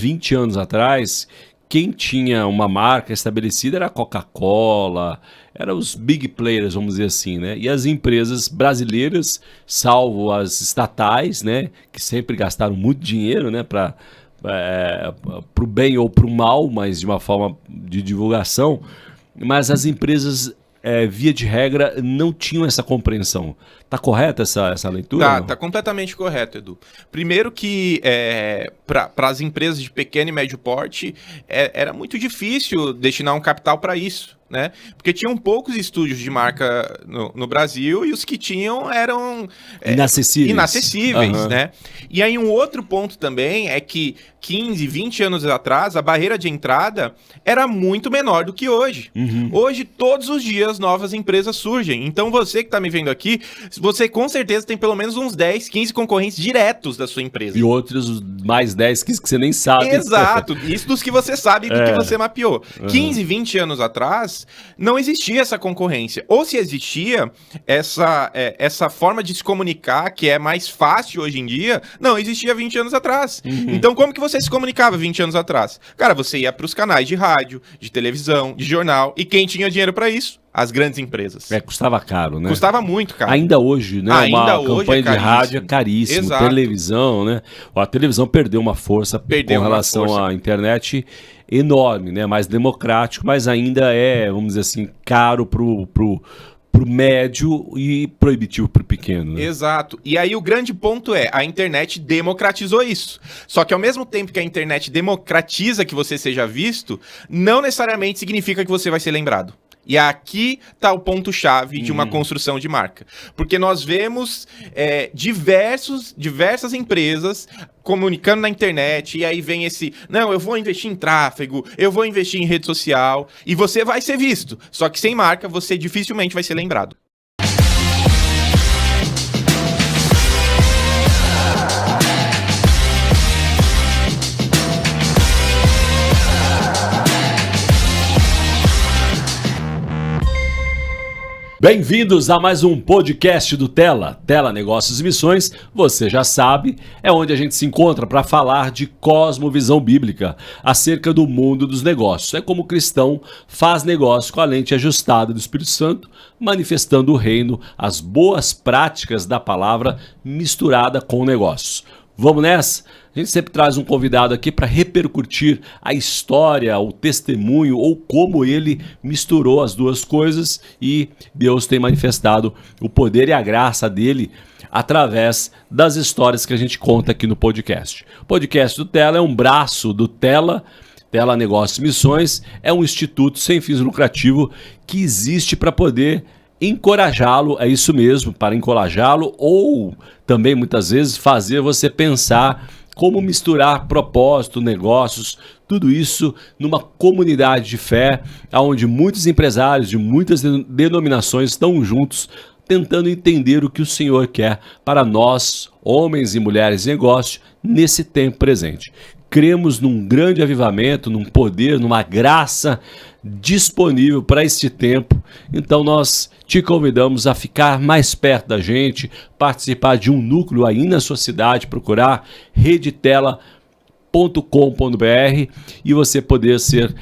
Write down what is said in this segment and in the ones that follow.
20 anos atrás, quem tinha uma marca estabelecida era a Coca-Cola, eram os big players, vamos dizer assim, né? E as empresas brasileiras, salvo as estatais, né, que sempre gastaram muito dinheiro, né, para o bem ou para o mal, mas de uma forma de divulgação, mas as empresas, via de regra, não tinham essa compreensão. Tá correta essa leitura? Tá completamente correto, Edu. Primeiro que para as empresas de pequeno e médio porte era muito difícil destinar um capital para isso, né? Porque tinham poucos estúdios de marca no Brasil e os que tinham eram inacessíveis, né? E aí um outro ponto também é que 15, 20 anos atrás, a barreira de entrada era muito menor do que hoje. Hoje, todos os dias, novas empresas surgem. Então, você que está me vendo aqui, você com certeza tem pelo menos uns 10, 15 concorrentes diretos da sua empresa. E outros mais 10, 15 que você nem sabe. Exato. Isso dos que você sabe e do que você mapeou. 15, 20 anos atrás, não existia essa concorrência. Ou se existia, essa forma de se comunicar, que é mais fácil hoje em dia, não existia 20 anos atrás. Então, como que você se comunicava 20 anos atrás? Cara, você ia para os canais de rádio, de televisão, de jornal. E quem tinha dinheiro para isso? As grandes empresas. Custava caro, né? Custava muito caro. Ainda hoje, né? Uma campanha de rádio é caríssimo. Exato. Televisão, né? A televisão perdeu uma força com relação à internet enorme, né? Mais democrático, mas ainda vamos dizer assim, caro pro médio e proibitivo pro pequeno, né? Exato. E aí o grande ponto a internet democratizou isso. Só que ao mesmo tempo que a internet democratiza que você seja visto, não necessariamente significa que você vai ser lembrado. E aqui está o ponto-chave de uma construção de marca. Porque nós vemos diversas empresas comunicando na internet, e aí vem não, eu vou investir em tráfego, eu vou investir em rede social, e você vai ser visto. Só que sem marca, você dificilmente vai ser lembrado. Bem-vindos a mais um podcast do Tela Negócios e Missões. Você já sabe, é onde a gente se encontra para falar de cosmovisão bíblica acerca do mundo dos negócios. É como o cristão faz negócio com a lente ajustada do Espírito Santo, manifestando o reino, as boas práticas da palavra misturada com negócios. Vamos nessa? A gente sempre traz um convidado aqui para repercutir a história, o testemunho ou como ele misturou as duas coisas e Deus tem manifestado o poder e a graça dele através das histórias que a gente conta aqui no podcast. O podcast do Tela é um braço do Tela Negócios e Missões, é um instituto sem fins lucrativos que existe para poder encorajá-lo, é isso mesmo, para encorajá-lo ou também muitas vezes fazer você pensar como misturar propósito, negócios, tudo isso numa comunidade de fé, onde muitos empresários de muitas denominações estão juntos, tentando entender o que o Senhor quer para nós, homens e mulheres de negócio, nesse tempo presente. Cremos num grande avivamento, num poder, numa graça disponível para este tempo. Então nós te convidamos a ficar mais perto da gente, participar de um núcleo aí na sua cidade, procurar redetela.com.br e você poder ser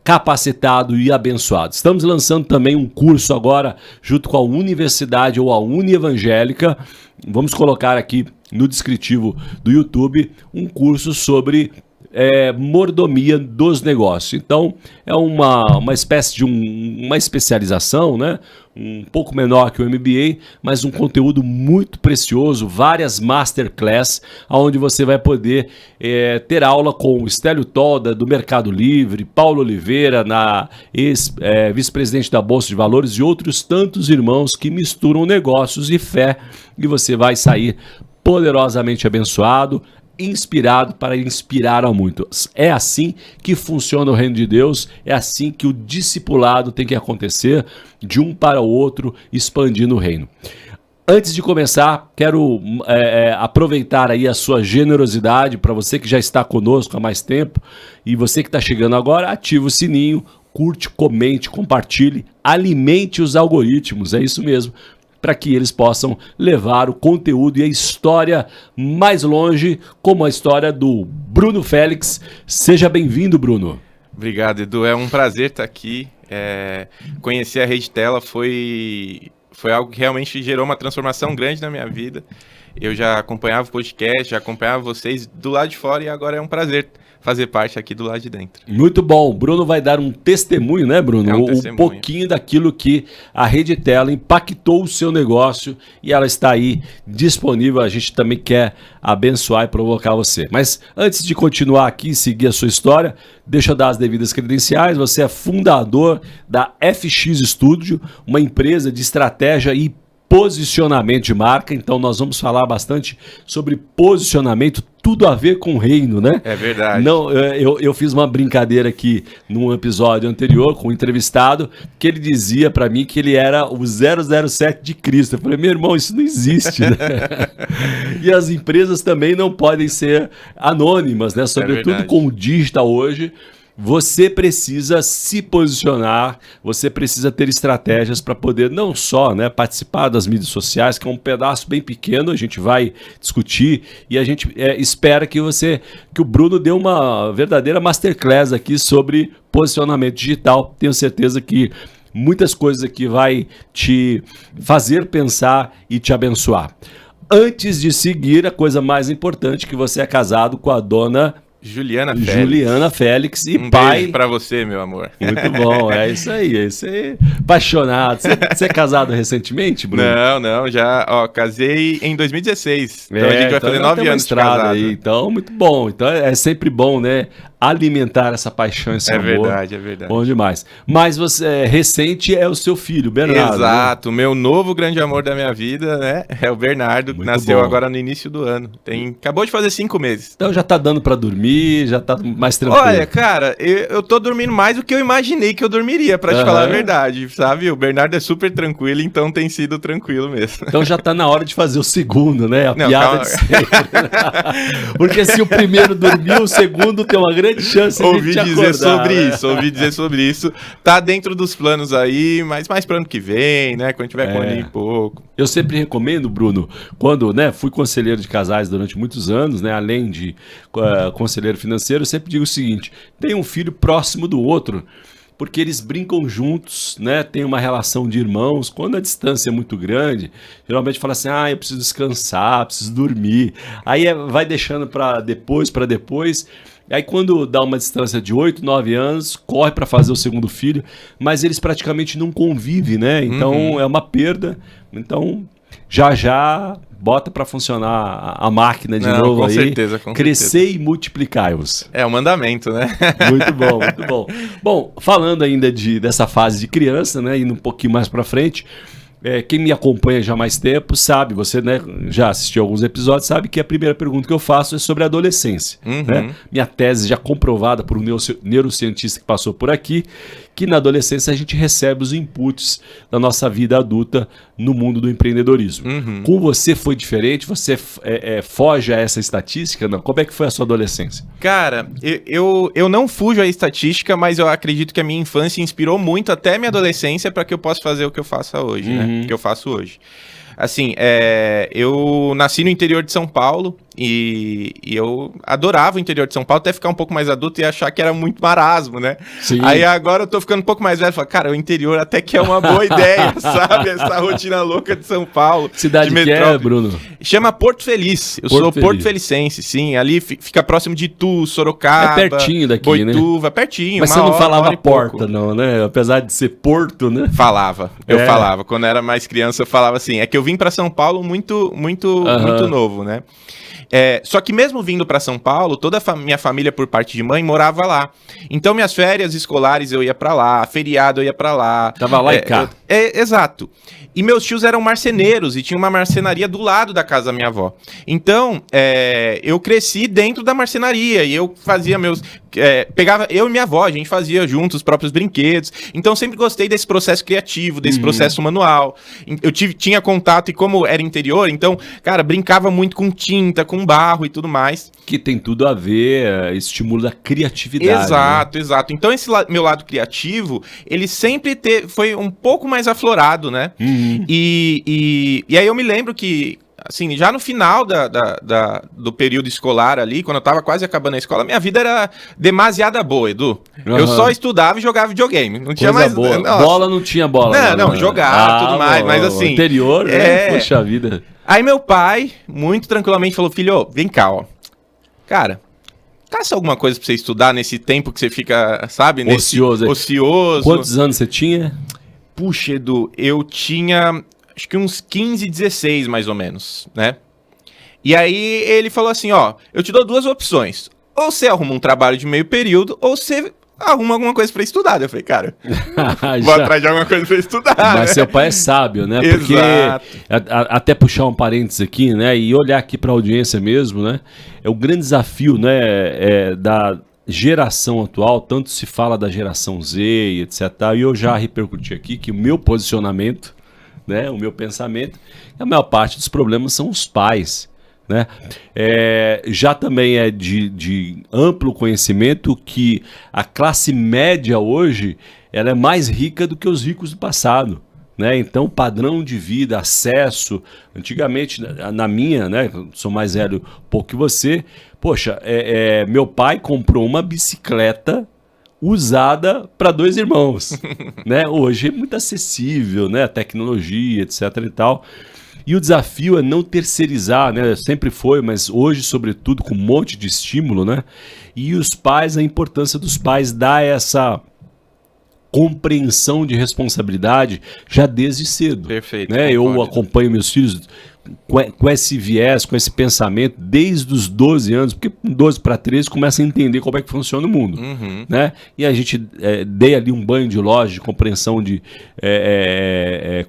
capacitado e abençoado. Estamos lançando também um curso agora junto com a Universidade ou a Unievangélica. Vamos colocar aqui no descritivo do YouTube um curso sobre mordomia dos negócios. Então, é uma espécie de uma especialização, né? Um pouco menor que o MBA, mas um conteúdo muito precioso, várias masterclass, onde você vai poder ter aula com o Stélio Tolda, do Mercado Livre, Paulo Oliveira, vice-presidente da Bolsa de Valores, e outros tantos irmãos que misturam negócios e fé, e você vai sair poderosamente abençoado, inspirado para inspirar a muitos. É assim que funciona o reino de Deus, é assim que o discipulado tem que acontecer, de um para o outro, expandindo o reino. Antes de começar, quero aproveitar aí a sua generosidade, para você que já está conosco há mais tempo, e você que está chegando agora, ativa o sininho, curte, comente, compartilhe, alimente os algoritmos, é isso mesmo. para que eles possam levar o conteúdo e a história mais longe, como a história do Bruno Félix. Seja bem-vindo, Bruno. Obrigado, Edu. É um prazer estar aqui. Conhecer a Rede Tela foi algo que realmente gerou uma transformação grande na minha vida. Eu já acompanhava o podcast, já acompanhava vocês do lado de fora e agora é um prazer fazer parte aqui do lado de dentro. Muito bom. O Bruno vai dar um testemunho, né, Bruno? Um pouquinho daquilo que a Rede Tela impactou o seu negócio e ela está aí disponível. A gente também quer abençoar e provocar você. Mas antes de continuar aqui e seguir a sua história, deixa eu dar as devidas credenciais. Você é fundador da FX Studio, uma empresa de estratégia e posicionamento de marca. Então nós vamos falar bastante sobre posicionamento, tudo a ver com o reino, né? É verdade. Não, eu fiz uma brincadeira aqui num episódio anterior com um entrevistado, que ele dizia pra mim que ele era o 007 de Cristo. Eu falei, meu irmão, isso não existe, né? E as empresas também não podem ser anônimas, né? Sobretudo com o digital hoje. Você precisa se posicionar, você precisa ter estratégias para poder não só, né, participar das mídias sociais, que é um pedaço bem pequeno, a gente vai discutir e a gente espera que o Bruno dê uma verdadeira masterclass aqui sobre posicionamento digital. Tenho certeza que muitas coisas aqui vai te fazer pensar e te abençoar. Antes de seguir, a coisa mais importante, que você é casado com a dona Juliana Félix e pai. Beijo pra você, meu amor. Muito bom, é isso aí. Apaixonado. Você é casado recentemente, Bruno? Não, já casei em 2016. Então a gente vai fazer 9 anos de casado. Aí, então, muito bom. Então é sempre bom, né? Alimentar essa paixão, esse amor. É verdade. Bom demais. Mas você recente é o seu filho, Bernardo. Exato, o meu novo grande amor da minha vida, né? É o Bernardo, que nasceu agora no início do ano. Acabou de fazer 5 meses. Então já tá dando pra dormir, já tá mais tranquilo. Olha, cara, eu tô dormindo mais do que eu imaginei que eu dormiria, pra te falar a verdade, sabe? O Bernardo é super tranquilo, então tem sido tranquilo mesmo. Então já tá na hora de fazer o segundo, né? A piada de sempre. Porque se o primeiro dormiu, o segundo tem uma grande chance de ouvi te dizer acordar, sobre isso. Tá dentro dos planos aí, mas mais pro ano que vem, né? Quando tiver com um ano e pouco. Eu sempre recomendo, Bruno, quando fui conselheiro de casais durante muitos anos, né? Além de conselheiro financeiro, eu sempre digo o seguinte: tem um filho próximo do outro, porque eles brincam juntos, né? Tem uma relação de irmãos. Quando a distância é muito grande, geralmente fala assim, eu preciso descansar, preciso dormir. Aí vai deixando para depois. Aí quando dá uma distância de 8, 9 anos, corre para fazer o segundo filho, mas eles praticamente não convivem, né? Então é uma perda. Então já bota para funcionar a máquina de novo com aí. Certeza. Crescer e multiplicai-vos. É o mandamento, né? Muito bom. Bom, falando ainda dessa fase de criança, né? Indo um pouquinho mais para frente. Quem me acompanha já há mais tempo sabe, você, né, já assistiu alguns episódios, sabe que a primeira pergunta que eu faço é sobre a adolescência. Né? Minha tese já comprovada por um neurocientista que passou por aqui, que na adolescência a gente recebe os inputs da nossa vida adulta no mundo do empreendedorismo. Com você foi diferente? Você foge a essa estatística? Não? Como é que foi a sua adolescência? Cara, eu não fujo à estatística, mas eu acredito que a minha infância inspirou muito até a minha adolescência para que eu possa fazer o que eu faço hoje, né? Que eu faço hoje. Assim, eu nasci no interior de São Paulo e eu adorava o interior de São Paulo, até ficar um pouco mais adulto e achar que era muito marasmo, né? Sim. Aí agora eu tô ficando um pouco mais velho e falo, cara, o interior até que é uma boa ideia, sabe? Essa rotina louca de São Paulo. Cidade de que é, Bruno? Chama Porto Feliz. Eu sou porto-felicense, sim. Ali fica próximo de Itu, Sorocaba. É pertinho daqui, Boituva, né? pertinho. Mas você não falava porta, não, né? Apesar de ser Porto, né? Falava. Eu falava. Quando eu era mais criança, eu falava assim. É que eu vim pra São Paulo muito novo, né? Só que mesmo vindo para São Paulo, toda a minha família por parte de mãe morava lá. Então minhas férias escolares eu ia para lá, feriado eu ia para lá. Tava lá e cá. Exato. E meus tios eram marceneiros e tinha uma marcenaria do lado da casa da minha avó. Então, eu cresci dentro da marcenaria e eu fazia pegava eu e minha avó, a gente fazia juntos os próprios brinquedos. Então, sempre gostei desse processo criativo, desse processo manual. Eu tinha contato e como era interior, então, cara, brincava muito com tinta, com barro e tudo mais. Que tem tudo a ver, estimula a criatividade. Exato, né? Exato. Então, esse meu lado criativo, ele sempre foi um pouco mais aflorado, né? E aí eu me lembro que, assim, já no final do período escolar ali, quando eu tava quase acabando a escola, minha vida era demasiada boa, Edu. Eu só estudava e jogava videogame. Não tinha mais... boa. Nossa. Bola não tinha bola. Não, jogava tudo mais, mas assim... Anterior, né? Poxa vida. Aí meu pai, muito tranquilamente, falou, filho, vem cá, ó. Cara, caça alguma coisa pra você estudar nesse tempo que você fica, sabe? Ocioso. Ocioso. Quantos anos você tinha? Puxa, Edu, eu tinha acho que uns 15, 16 mais ou menos, né? E aí ele falou assim, ó, eu te dou duas opções. Ou você arruma um trabalho de meio período, ou você arruma alguma coisa pra estudar. Eu falei, cara, vou atrás de alguma coisa pra estudar. Mas seu pai é sábio, né? Exato. Porque, até puxar um parênteses aqui, né? E olhar aqui pra audiência mesmo, né? É o grande desafio, né? Da geração atual, tanto se fala da geração Z e etc. E eu já repercuti aqui que o meu posicionamento, né? O meu pensamento, a maior parte dos problemas são os pais. Né? Já também é de amplo conhecimento que a classe média hoje ela é mais rica do que os ricos do passado. Né? Então, padrão de vida, acesso, antigamente, na minha, né? Sou mais velho um pouco que você, poxa, meu pai comprou uma bicicleta usada para 2 irmãos. Né? Hoje é muito acessível, né? A tecnologia, etc. e tal. E o desafio é não terceirizar, né? Sempre foi, mas hoje, sobretudo, com um monte de estímulo, né? E os pais, a importância dos pais dar essa compreensão de responsabilidade já desde cedo. Perfeito. Né? Eu acompanho meus filhos com esse viés, com esse pensamento, desde os 12 anos, porque com 12 para 13 começa a entender como é que funciona o mundo. Né? E a gente dei ali um banho de loja, de compreensão de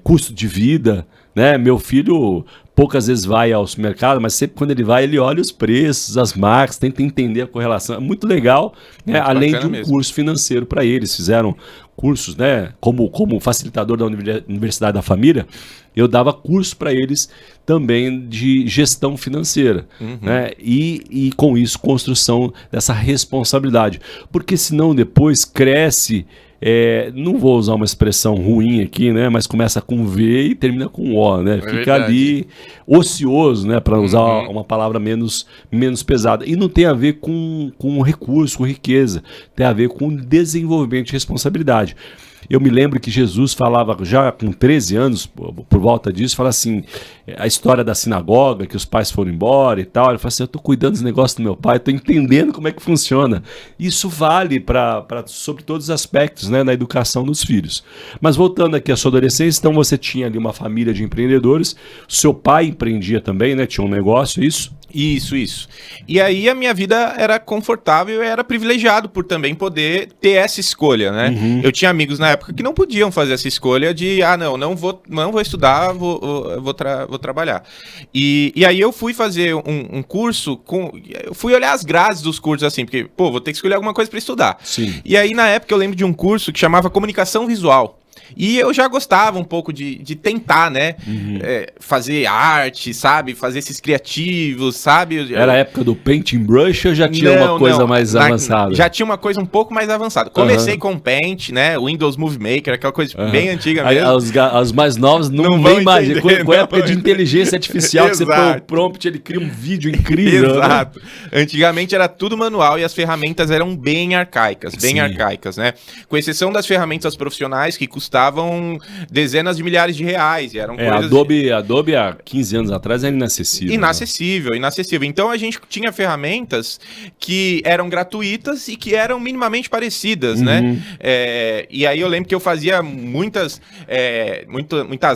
custo de vida. Né? Meu filho poucas vezes vai ao supermercado, mas sempre quando ele vai, ele olha os preços, as marcas, tenta entender a correlação. É muito legal, né? Além de um curso financeiro para eles. Fizeram cursos, né? Como facilitador da Universidade da Família, eu dava curso para eles também de gestão financeira. Né? E com isso, construção dessa responsabilidade. Porque senão depois cresce... não vou usar uma expressão ruim aqui, né? Mas começa com V e termina com O, né? Fica ali ocioso, né? Para usar uma palavra menos pesada. E não tem a ver com recurso, com riqueza. Tem a ver com desenvolvimento de responsabilidade. Eu me lembro que Jesus falava já com 13 anos, por volta disso, fala assim, a história da sinagoga, que os pais foram embora e tal. Ele fala assim, eu estou cuidando dos negócios do meu pai, estou entendendo como é que funciona. Isso vale sobre todos os aspectos, né, na educação dos filhos. Mas voltando aqui à sua adolescência, então você tinha ali uma família de empreendedores, seu pai empreendia também, né, tinha um negócio, isso? Isso. E aí a minha vida era confortável e era privilegiado por também poder ter essa escolha, né? Eu tinha amigos na época que não podiam fazer essa escolha de, não vou estudar, vou trabalhar. E aí eu fui fazer um curso, eu fui olhar as grades dos cursos assim, porque, vou ter que escolher alguma coisa para estudar. Sim. E aí na época eu lembro de um curso que chamava Comunicação Visual. E eu já gostava um pouco de tentar, né? Fazer arte, sabe? Fazer esses criativos, sabe? Era a época do Paint and Brush ou já tinha uma coisa mais avançada? Já tinha uma coisa um pouco mais avançada. Comecei com Paint, né? Windows Movie Maker, aquela coisa bem antiga mesmo. Os mais novos não vão imaginar. Com a época de inteligência artificial, que você põe o prompt, ele cria um vídeo incrível. Exato. Né? Antigamente era tudo manual e as ferramentas eram bem arcaicas, né? Com exceção das ferramentas profissionais que custavam dezenas de milhares de reais. E eram coisas... Adobe há 15 anos atrás era inacessível. Inacessível. Então a gente tinha ferramentas que eram gratuitas e que eram minimamente parecidas, né? E aí eu lembro que eu fazia muitas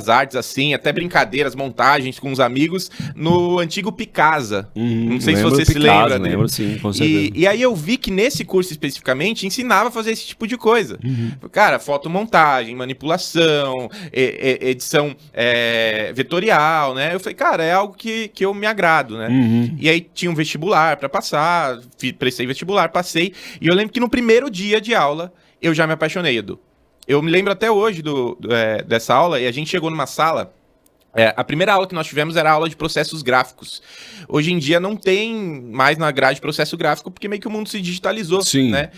artes assim, até brincadeiras, montagens com os amigos no antigo Picasa. Não sei se você se lembra. Lembro, sim, com certeza. E aí eu vi que nesse curso especificamente ensinava a fazer esse tipo de coisa. Cara, fotomontagem, manipulação, edição vetorial, né? Eu falei, cara, é algo que eu me agrado, né? E aí tinha um vestibular para passar, prestei vestibular, passei, e eu lembro que no primeiro dia de aula eu já me apaixonei, Edu. Eu me lembro até hoje dessa aula, e a gente chegou numa sala A primeira aula que nós tivemos era a aula de processos gráficos. Hoje em dia não tem mais na grade processo gráfico, porque meio que o mundo se digitalizou, Sim. né?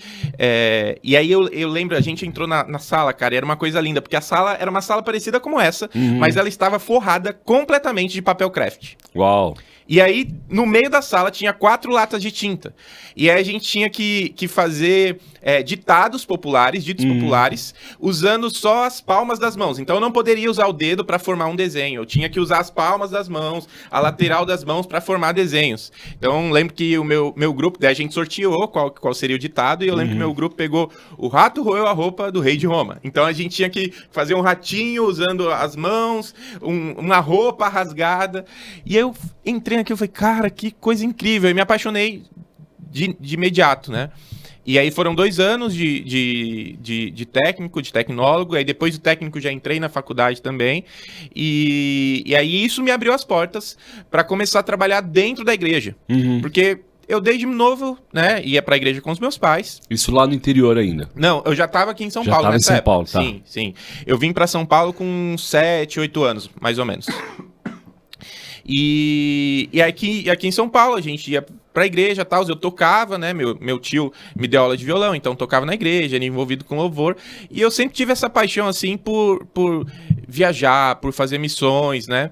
E aí eu lembro, a gente entrou na sala, cara, e era uma coisa linda, porque a sala era uma sala parecida como essa, mas ela estava forrada completamente de papel craft. Uau. E aí, no meio da sala, tinha 4 latas de tinta. E aí a gente tinha que fazer ditos populares, usando só as palmas das mãos. Então eu não poderia usar o dedo para formar um desenho. Eu tinha que usar as palmas das mãos, a lateral das mãos para formar desenhos. Então lembro que o meu grupo, daí a gente sorteou qual seria o ditado, e eu lembro que meu grupo pegou: o rato roeu a roupa do rei de Roma. Então a gente tinha que fazer um ratinho usando as mãos, uma roupa rasgada. E eu entrei aqui e falei, cara, que coisa incrível. E me apaixonei de imediato, né? E aí foram 2 anos de técnico, de tecnólogo. Aí depois do técnico já entrei na faculdade também. E aí isso me abriu as portas para começar a trabalhar dentro da igreja. Porque eu desde novo, né, ia pra igreja com os meus pais. Isso lá no interior ainda? Não, eu já tava aqui em São Já Paulo tava nessa em São época. Paulo, tá. Sim, sim. Eu vim pra São Paulo com 7, 8 anos, mais ou menos. E aqui em São Paulo a gente ia pra igreja e tal, eu tocava, né, meu tio me deu aula de violão, então tocava na igreja, era envolvido com louvor, e eu sempre tive essa paixão, assim, por viajar, por fazer missões, né.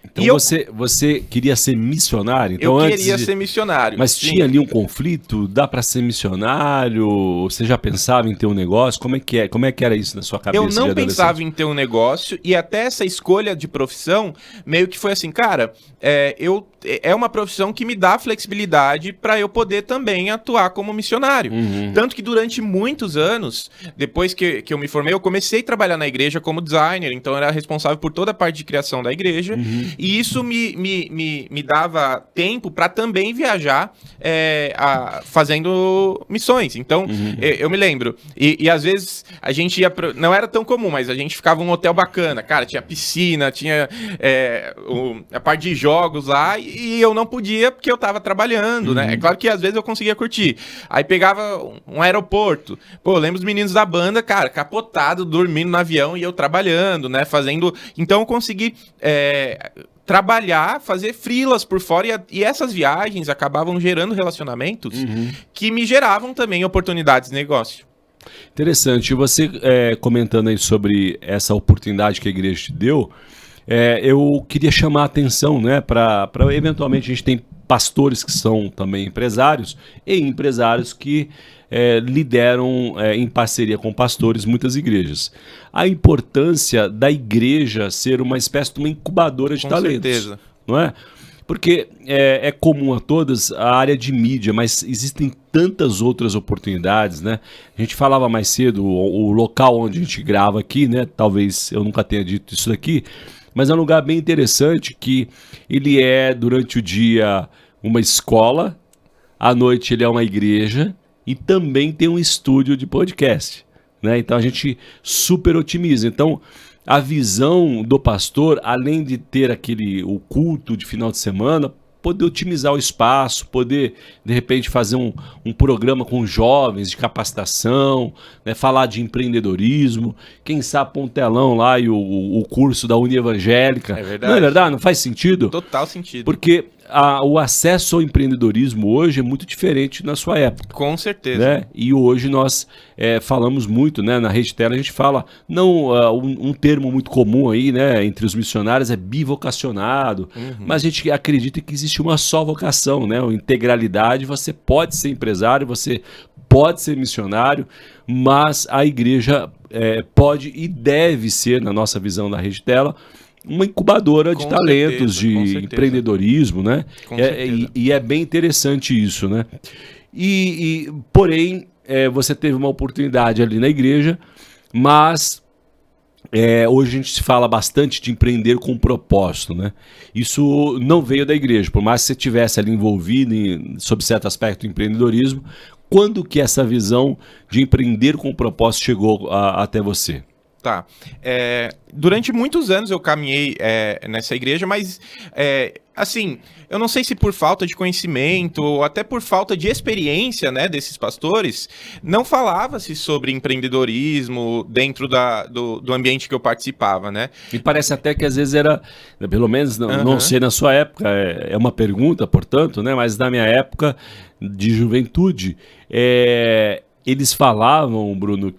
Então você queria ser missionário? Então, eu queria ser missionário. Mas sim. tinha ali um conflito? Dá para ser missionário? Você já pensava em ter um negócio? Como é que era isso na sua cabeça? Eu não pensava em ter um negócio, e até essa escolha de profissão meio que foi assim, cara, é uma profissão que me dá flexibilidade para eu poder também atuar como missionário. Tanto que durante muitos anos, depois que eu me formei, eu comecei a trabalhar na igreja como designer, então eu era responsável por toda a parte de criação da igreja, e isso me dava tempo para também viajar fazendo missões. Então, eu me lembro, e às vezes a gente ia não era tão comum, mas a gente ficava em um hotel bacana, cara, tinha piscina, tinha a parte de jogos lá, e eu não podia porque eu tava trabalhando, né? É claro que às vezes eu conseguia curtir. Aí pegava um aeroporto. Pô, eu lembro os meninos da banda, cara, capotado, dormindo no avião e eu trabalhando, né? Fazendo... Então eu consegui trabalhar, fazer freelas por fora, e essas viagens acabavam gerando relacionamentos que me geravam também oportunidades de negócio. Interessante. E você comentando aí sobre essa oportunidade que a igreja te deu, eu queria chamar a atenção, né, para eventualmente a gente tem pastores que são também empresários e empresários que lideram em parceria com pastores muitas igrejas. A importância da igreja ser uma espécie de uma incubadora de talentos. Com certeza. Não é? Porque é comum a todas a área de mídia, mas existem tantas outras oportunidades, né? A gente falava mais cedo, o local onde a gente grava aqui, né? Talvez eu nunca tenha dito isso daqui, mas é um lugar bem interessante que ele durante o dia, uma escola, à noite ele é uma igreja e também tem um estúdio de podcast, né? Então a gente super otimiza. Então a visão do pastor, além de ter o culto de final de semana, poder otimizar o espaço, poder, de repente, fazer um programa com jovens de capacitação, né, falar de empreendedorismo, quem sabe pôr um telão lá e o curso da Uni Evangélica. É verdade. Não é verdade? Não faz sentido? Total sentido. Porque o acesso ao empreendedorismo hoje é muito diferente na sua época. Com certeza. Né? E hoje nós falamos muito, né? Na Rede Tela a gente fala, um termo muito comum aí, né, entre os missionários é bivocacionado, mas a gente acredita que existe uma só vocação, né? A integralidade, você pode ser empresário, você pode ser missionário, mas a igreja pode e deve ser, na nossa visão da Rede Tela, uma incubadora de talentos, de empreendedorismo, né? E é bem interessante isso, né? Porém, você teve uma oportunidade ali na igreja, mas hoje a gente se fala bastante de empreender com propósito, né? Isso não veio da igreja, por mais que você estivesse ali envolvido sob certo aspecto do empreendedorismo. Quando que essa visão de empreender com propósito chegou até você? Tá. Durante muitos anos eu caminhei nessa igreja, mas, assim, eu não sei se por falta de conhecimento ou até por falta de experiência, né, desses pastores, não falava-se sobre empreendedorismo dentro do ambiente que eu participava, né? Me parece até que às vezes era, pelo menos, não sei na sua época, é uma pergunta, portanto, né, mas na minha época de juventude, eles falavam, Bruno,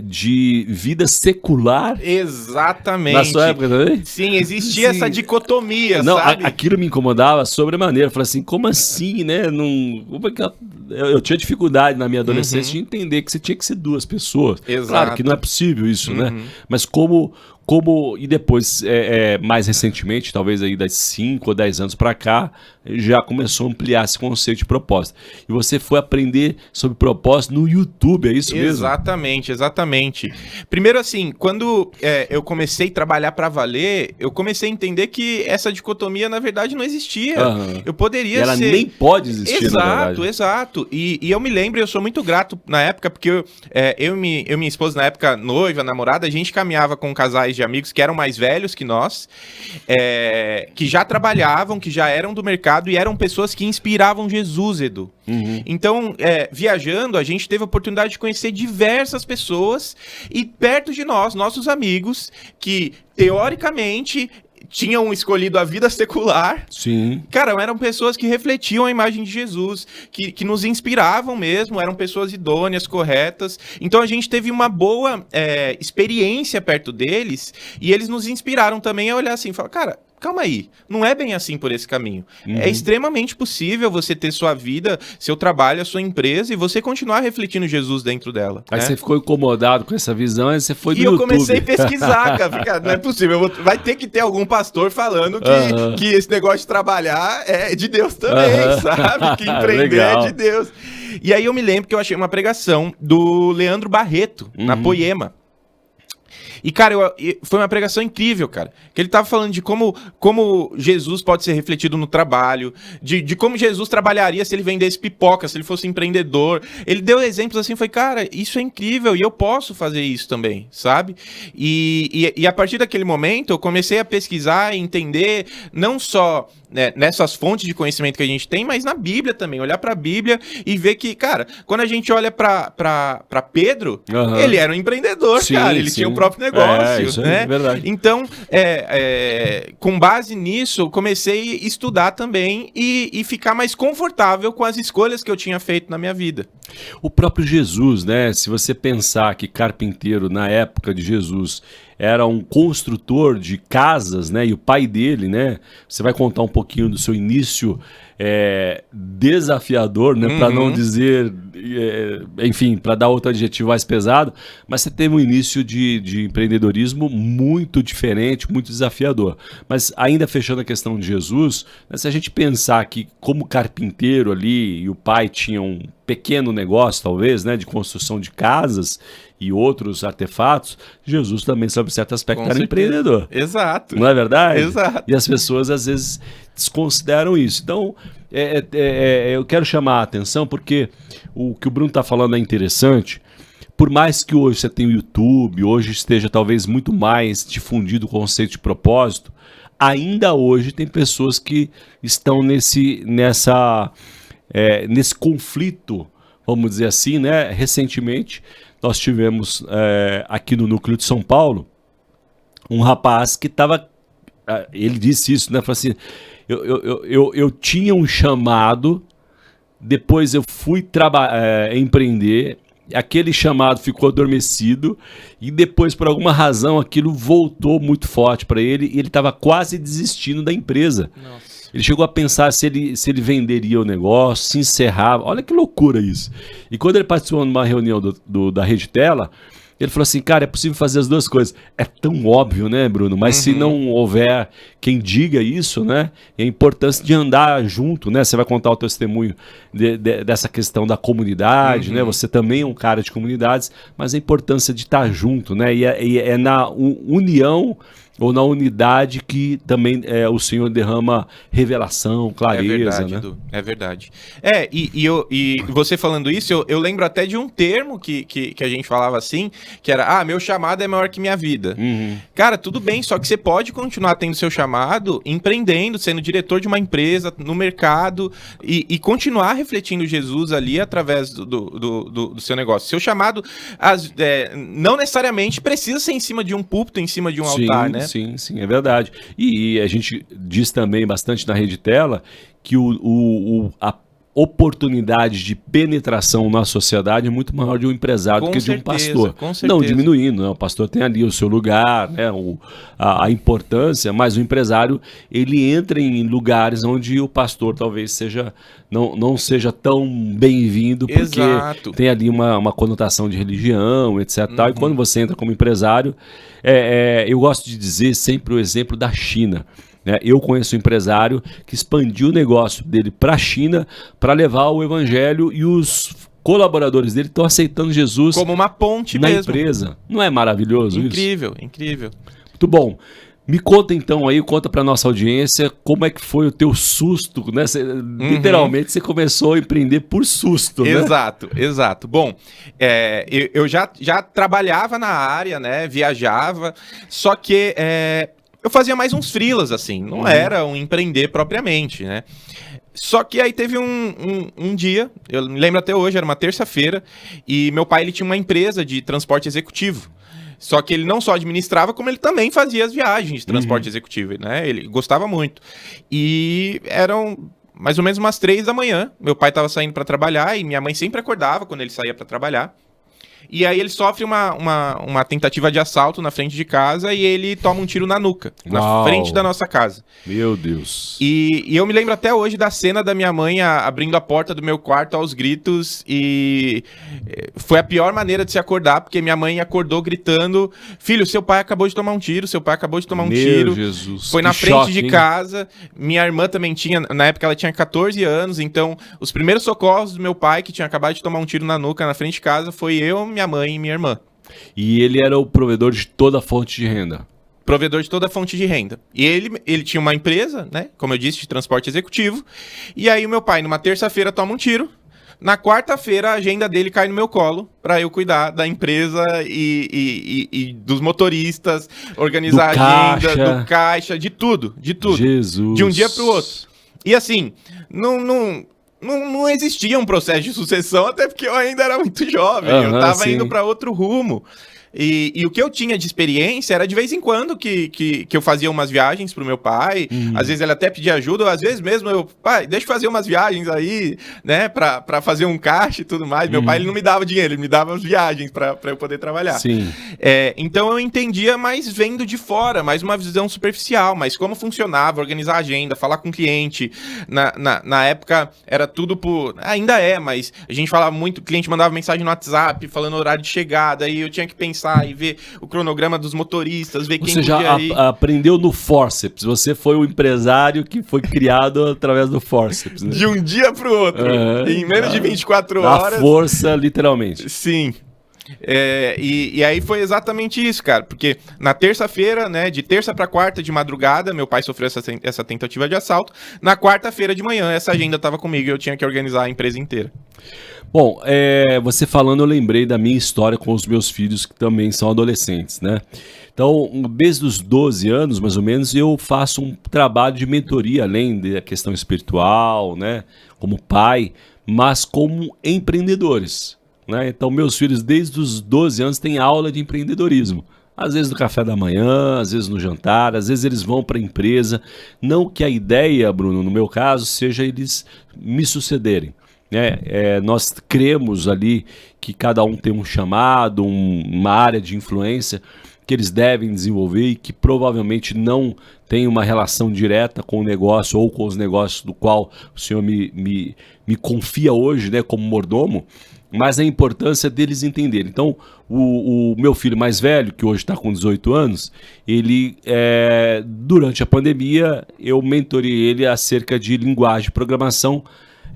de vida secular. Exatamente. Na sua época também? Sim, existia essa dicotomia, não, sabe? Aquilo me incomodava sobremaneira. Eu falei assim, como assim, né? Como é que eu tinha dificuldade na minha adolescência de entender que você tinha que ser duas pessoas. Exato. Claro que não é possível isso, né? Mas como e depois, mais recentemente, talvez aí das 5 ou 10 anos para cá, já começou a ampliar esse conceito de propósito. E você foi aprender sobre propósito no YouTube, é isso mesmo? Exatamente. Primeiro, assim, quando eu comecei a trabalhar para valer, eu comecei a entender que essa dicotomia, na verdade, não existia. Eu poderia ela nem pode existir, na verdade. Exato. E eu me lembro, eu sou muito grato na época, porque eu e minha esposa, na época, noiva, namorada, a gente caminhava com casais de amigos que eram mais velhos que nós, que já trabalhavam, que já eram do mercado e eram pessoas que inspiravam Jesus, Edu. Então, viajando, a gente teve a oportunidade de conhecer diversas pessoas e perto de nós, nossos amigos, que teoricamente tinham escolhido a vida secular. Sim. Cara, eram pessoas que refletiam a imagem de Jesus, que nos inspiravam mesmo, eram pessoas idôneas, corretas. Então a gente teve uma boa experiência perto deles e eles nos inspiraram também a olhar assim e falar, cara, calma aí, não é bem assim por esse caminho. É extremamente possível você ter sua vida, seu trabalho, a sua empresa e você continuar refletindo Jesus dentro dela. Aí né? você ficou incomodado com essa visão e você foi do YouTube. YouTube. E eu comecei a pesquisar, cara, não é possível, vai ter que ter algum pastor falando que esse negócio de trabalhar é de Deus também, sabe? Que empreender é de Deus. E aí eu me lembro que eu achei uma pregação do Leandro Barreto, na Poema. E, cara, foi uma pregação incrível, cara. Que ele tava falando de como Jesus pode ser refletido no trabalho, de como Jesus trabalharia se ele vendesse pipoca, se ele fosse empreendedor. Ele deu exemplos assim, foi, cara, isso é incrível e eu posso fazer isso também, sabe? E a partir daquele momento eu comecei a pesquisar e entender não só nessas fontes de conhecimento que a gente tem, mas na Bíblia também, olhar pra Bíblia e ver que, cara, quando a gente olha pra Pedro, ele era um empreendedor, cara, ele tinha o próprio negócio, isso né? É verdade. Então, com base nisso, eu comecei a estudar também e ficar mais confortável com as escolhas que eu tinha feito na minha vida. O próprio Jesus, né? Se você pensar que carpinteiro na época de Jesus era um construtor de casas, né? E o pai dele, né? Você vai contar um pouquinho do seu início desafiador, né? Para não dizer, enfim, para dar outro adjetivo mais pesado, mas você teve um início de empreendedorismo muito diferente, muito desafiador. Mas ainda fechando a questão de Jesus, né, se a gente pensar que como carpinteiro ali e o pai tinha um pequeno negócio, talvez, né, de construção de casas e outros artefatos, Jesus também, sob certo aspecto, era empreendedor. Exato. Não é verdade? Exato. E as pessoas, às vezes, desconsideram isso. Então, eu quero chamar a atenção porque o que o Bruno está falando é interessante. Por mais que hoje você tenha o YouTube, hoje esteja talvez muito mais difundido o conceito de propósito, ainda hoje tem pessoas que estão nesse conflito, vamos dizer assim, né? Recentemente, nós tivemos aqui no núcleo de São Paulo um rapaz que estava, ele disse isso, né? Falou assim, eu tinha um chamado, depois eu fui empreender, aquele chamado ficou adormecido e depois, por alguma razão, aquilo voltou muito forte para ele e ele estava quase desistindo da empresa. Nossa. Ele chegou a pensar se ele venderia o negócio, se encerrava. Olha que loucura isso. E quando ele participou de uma reunião da Rede Tela, ele falou assim, cara, é possível fazer as duas coisas. É tão óbvio, né, Bruno? Mas se não houver quem diga isso, né, é a importância de andar junto, né? Você vai contar o testemunho dessa questão da comunidade, né? Você também é um cara de comunidades, mas a importância de estar junto, né? E é na união ou na unidade que também o Senhor derrama revelação, clareza, É verdade, né? Edu, é verdade. E você falando isso, eu lembro até de um termo que a gente falava assim, que era, meu chamado é maior que minha vida. Cara, tudo bem, só que você pode continuar tendo seu chamado, empreendendo, sendo diretor de uma empresa, no mercado, e continuar refletindo Jesus ali através do seu negócio. Seu chamado não necessariamente precisa ser em cima de um púlpito, em cima de um altar, né? Sim, é verdade. E a gente diz também bastante na Rede Tela que a oportunidade de penetração na sociedade é muito maior de um empresário do que de um pastor. Com certeza. Não diminuindo, né? O pastor tem ali o seu lugar, né? A importância, mas o empresário ele entra em lugares onde o pastor talvez não seja tão bem-vindo, porque Exato. tem ali uma conotação de religião, etc. E quando você entra como empresário, eu gosto de dizer sempre o exemplo da China. Eu conheço um empresário que expandiu o negócio dele para a China para levar o evangelho, e os colaboradores dele estão aceitando Jesus como uma ponte na mesmo. Empresa. Não é maravilhoso Incrível, isso? Incrível. Muito bom. Me conta então aí, conta para nossa audiência como é que foi o teu susto, né? Literalmente você começou a empreender por susto, né? Exato. Bom, eu já trabalhava na área, né? Viajava, só que eu fazia mais uns freelas, assim, não era um empreender propriamente, né? Só que aí teve um dia, eu me lembro até hoje, era uma terça-feira, e meu pai ele tinha uma empresa de transporte executivo. Só que ele não só administrava, como ele também fazia as viagens de transporte executivo, né? Ele gostava muito. E eram mais ou menos umas 3 da manhã, meu pai estava saindo para trabalhar, e minha mãe sempre acordava quando ele saía para trabalhar. E aí ele sofre uma tentativa de assalto na frente de casa e ele toma um tiro na nuca, na frente da nossa casa. Meu Deus. E eu me lembro até hoje da cena da minha mãe abrindo a porta do meu quarto aos gritos, e foi a pior maneira de se acordar, porque minha mãe acordou gritando: filho, seu pai acabou de tomar um tiro, seu pai acabou de tomar um tiro. Jesus. Foi na frente de casa. Minha irmã também tinha, na época ela tinha 14 anos, então os primeiros socorros do meu pai, que tinha acabado de tomar um tiro na nuca na frente de casa, foi eu, minha mãe e minha irmã. E ele era o provedor de toda a fonte de renda. Provedor de toda a fonte de renda. E ele tinha uma empresa, né? Como eu disse, de transporte executivo. E aí o meu pai, numa terça-feira, toma um tiro. Na quarta-feira, a agenda dele cai no meu colo para eu cuidar da empresa e dos motoristas, organizar a agenda, do caixa, de tudo. Jesus. De um dia para o outro. E assim, não existia um processo de sucessão, até porque eu ainda era muito jovem, eu estava indo para outro rumo. E o que eu tinha de experiência era de vez em quando que eu fazia umas viagens pro meu pai. Às vezes ele até pedia ajuda, ou às vezes mesmo pai, deixa eu fazer umas viagens aí, né, pra fazer um caixa e tudo mais. Meu pai, ele não me dava dinheiro, ele me dava as viagens pra eu poder trabalhar. Sim. Então eu entendia mais vendo de fora, mais uma visão superficial, mas como funcionava, organizar a agenda, falar com o cliente. Na época era tudo por... Ainda é, mas a gente falava muito, o cliente mandava mensagem no WhatsApp falando o horário de chegada, aí eu tinha que pensar e ver o cronograma dos motoristas, ver quem podia ir. Você já aprendeu no forceps, você foi o empresário que foi criado através do forceps, né? De um dia pro outro, em menos de 24 horas. A força, literalmente. Sim. E aí foi exatamente isso, cara, porque na terça-feira, né, de terça pra quarta de madrugada, meu pai sofreu essa tentativa de assalto. Na quarta-feira de manhã, essa agenda tava comigo e eu tinha que organizar a empresa inteira. Bom, você falando, eu lembrei da minha história com os meus filhos, que também são adolescentes, né? Então, desde os 12 anos, mais ou menos, eu faço um trabalho de mentoria, além da questão espiritual, né? Como pai, mas como empreendedores, né? Então, meus filhos, desde os 12 anos, têm aula de empreendedorismo. Às vezes no café da manhã, às vezes no jantar, às vezes eles vão para a empresa. Não que a ideia, Bruno, no meu caso, seja eles me sucederem. Nós cremos ali que cada um tem um chamado, uma área de influência que eles devem desenvolver e que provavelmente não tem uma relação direta com o negócio ou com os negócios do qual o Senhor me confia hoje, né, como mordomo, mas a importância deles entenderem. Então, o meu filho mais velho, que hoje está com 18 anos, ele, durante a pandemia, eu mentorei ele acerca de linguagem de programação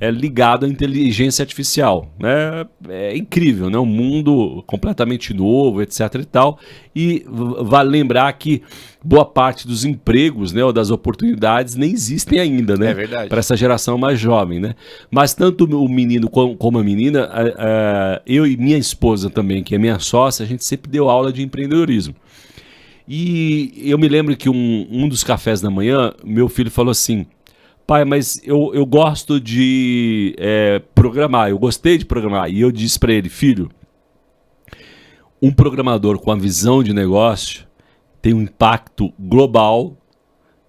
ligado à inteligência artificial, né? É incrível, né? Um mundo completamente novo, etc e tal. E vale lembrar que boa parte dos empregos, né, ou das oportunidades nem existem ainda, né? É verdade. Para essa geração mais jovem, né? Mas tanto o menino como a menina, eu e minha esposa também, que é minha sócia, a gente sempre deu aula de empreendedorismo. E eu me lembro que um dos cafés da manhã, meu filho falou assim: pai, mas eu gosto de programar, eu gostei de programar. E eu disse para ele: filho, um programador com a visão de negócio tem um impacto global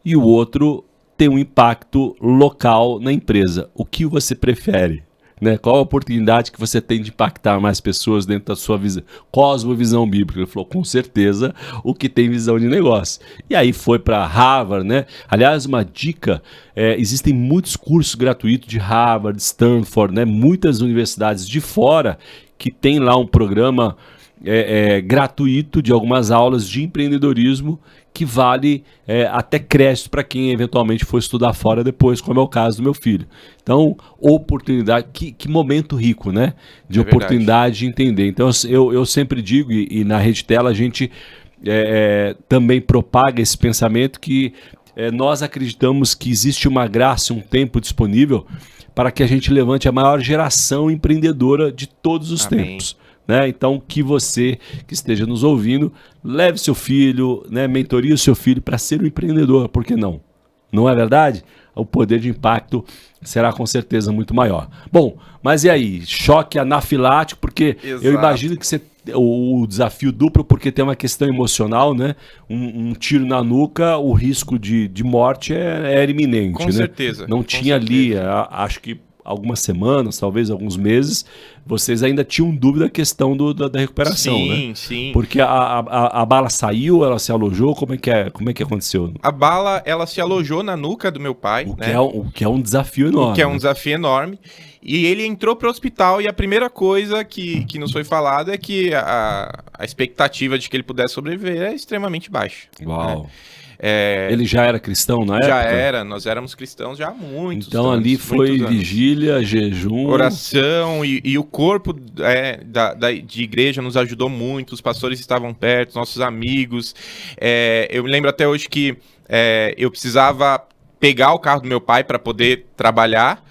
e o outro tem um impacto local na empresa. O que você prefere? Né? Qual a oportunidade que você tem de impactar mais pessoas dentro da sua visão, cosmovisão bíblica? Ele falou, com certeza, o que tem visão de negócio. E aí foi para Harvard, né? Aliás, uma dica, existem muitos cursos gratuitos de Harvard, Stanford, né? Muitas universidades de fora que tem lá um programa gratuito de algumas aulas de empreendedorismo que vale até crédito para quem eventualmente for estudar fora depois, como é o caso do meu filho. Então, oportunidade, que momento rico, né? De oportunidade de entender. Então, eu sempre digo, e na Rede Tela a gente também propaga esse pensamento que nós acreditamos que existe uma graça, um tempo disponível para que a gente levante a maior geração empreendedora de todos os tempos. Né? Então, que você que esteja nos ouvindo, leve seu filho, né? Mentorie o seu filho para ser um empreendedor, por que não? Não é verdade? O poder de impacto será com certeza muito maior. Bom, mas e aí? Choque anafilático, porque Exato. Eu imagino que o desafio duplo, porque tem uma questão emocional, né? Um tiro na nuca, o risco de morte era iminente. Com né? certeza. Não tinha ali, acho que algumas semanas, talvez alguns meses, vocês ainda tinham dúvida da questão da recuperação, sim, né? Sim. Porque a bala saiu, ela se alojou, como é que aconteceu? A bala, ela se alojou na nuca do meu pai, o que é um desafio enorme. O que é um desafio enorme. E ele entrou para o hospital e a primeira coisa que nos foi falado é que a expectativa de que ele pudesse sobreviver é extremamente baixa. Uau! Né? Ele já era cristão na época? Já era, nós éramos cristãos já há muitos Então anos, ali foi vigília, jejum... Oração e o corpo de igreja nos ajudou muito, os pastores estavam perto, nossos amigos. Eu me lembro até hoje que eu precisava pegar o carro do meu pai para poder trabalhar.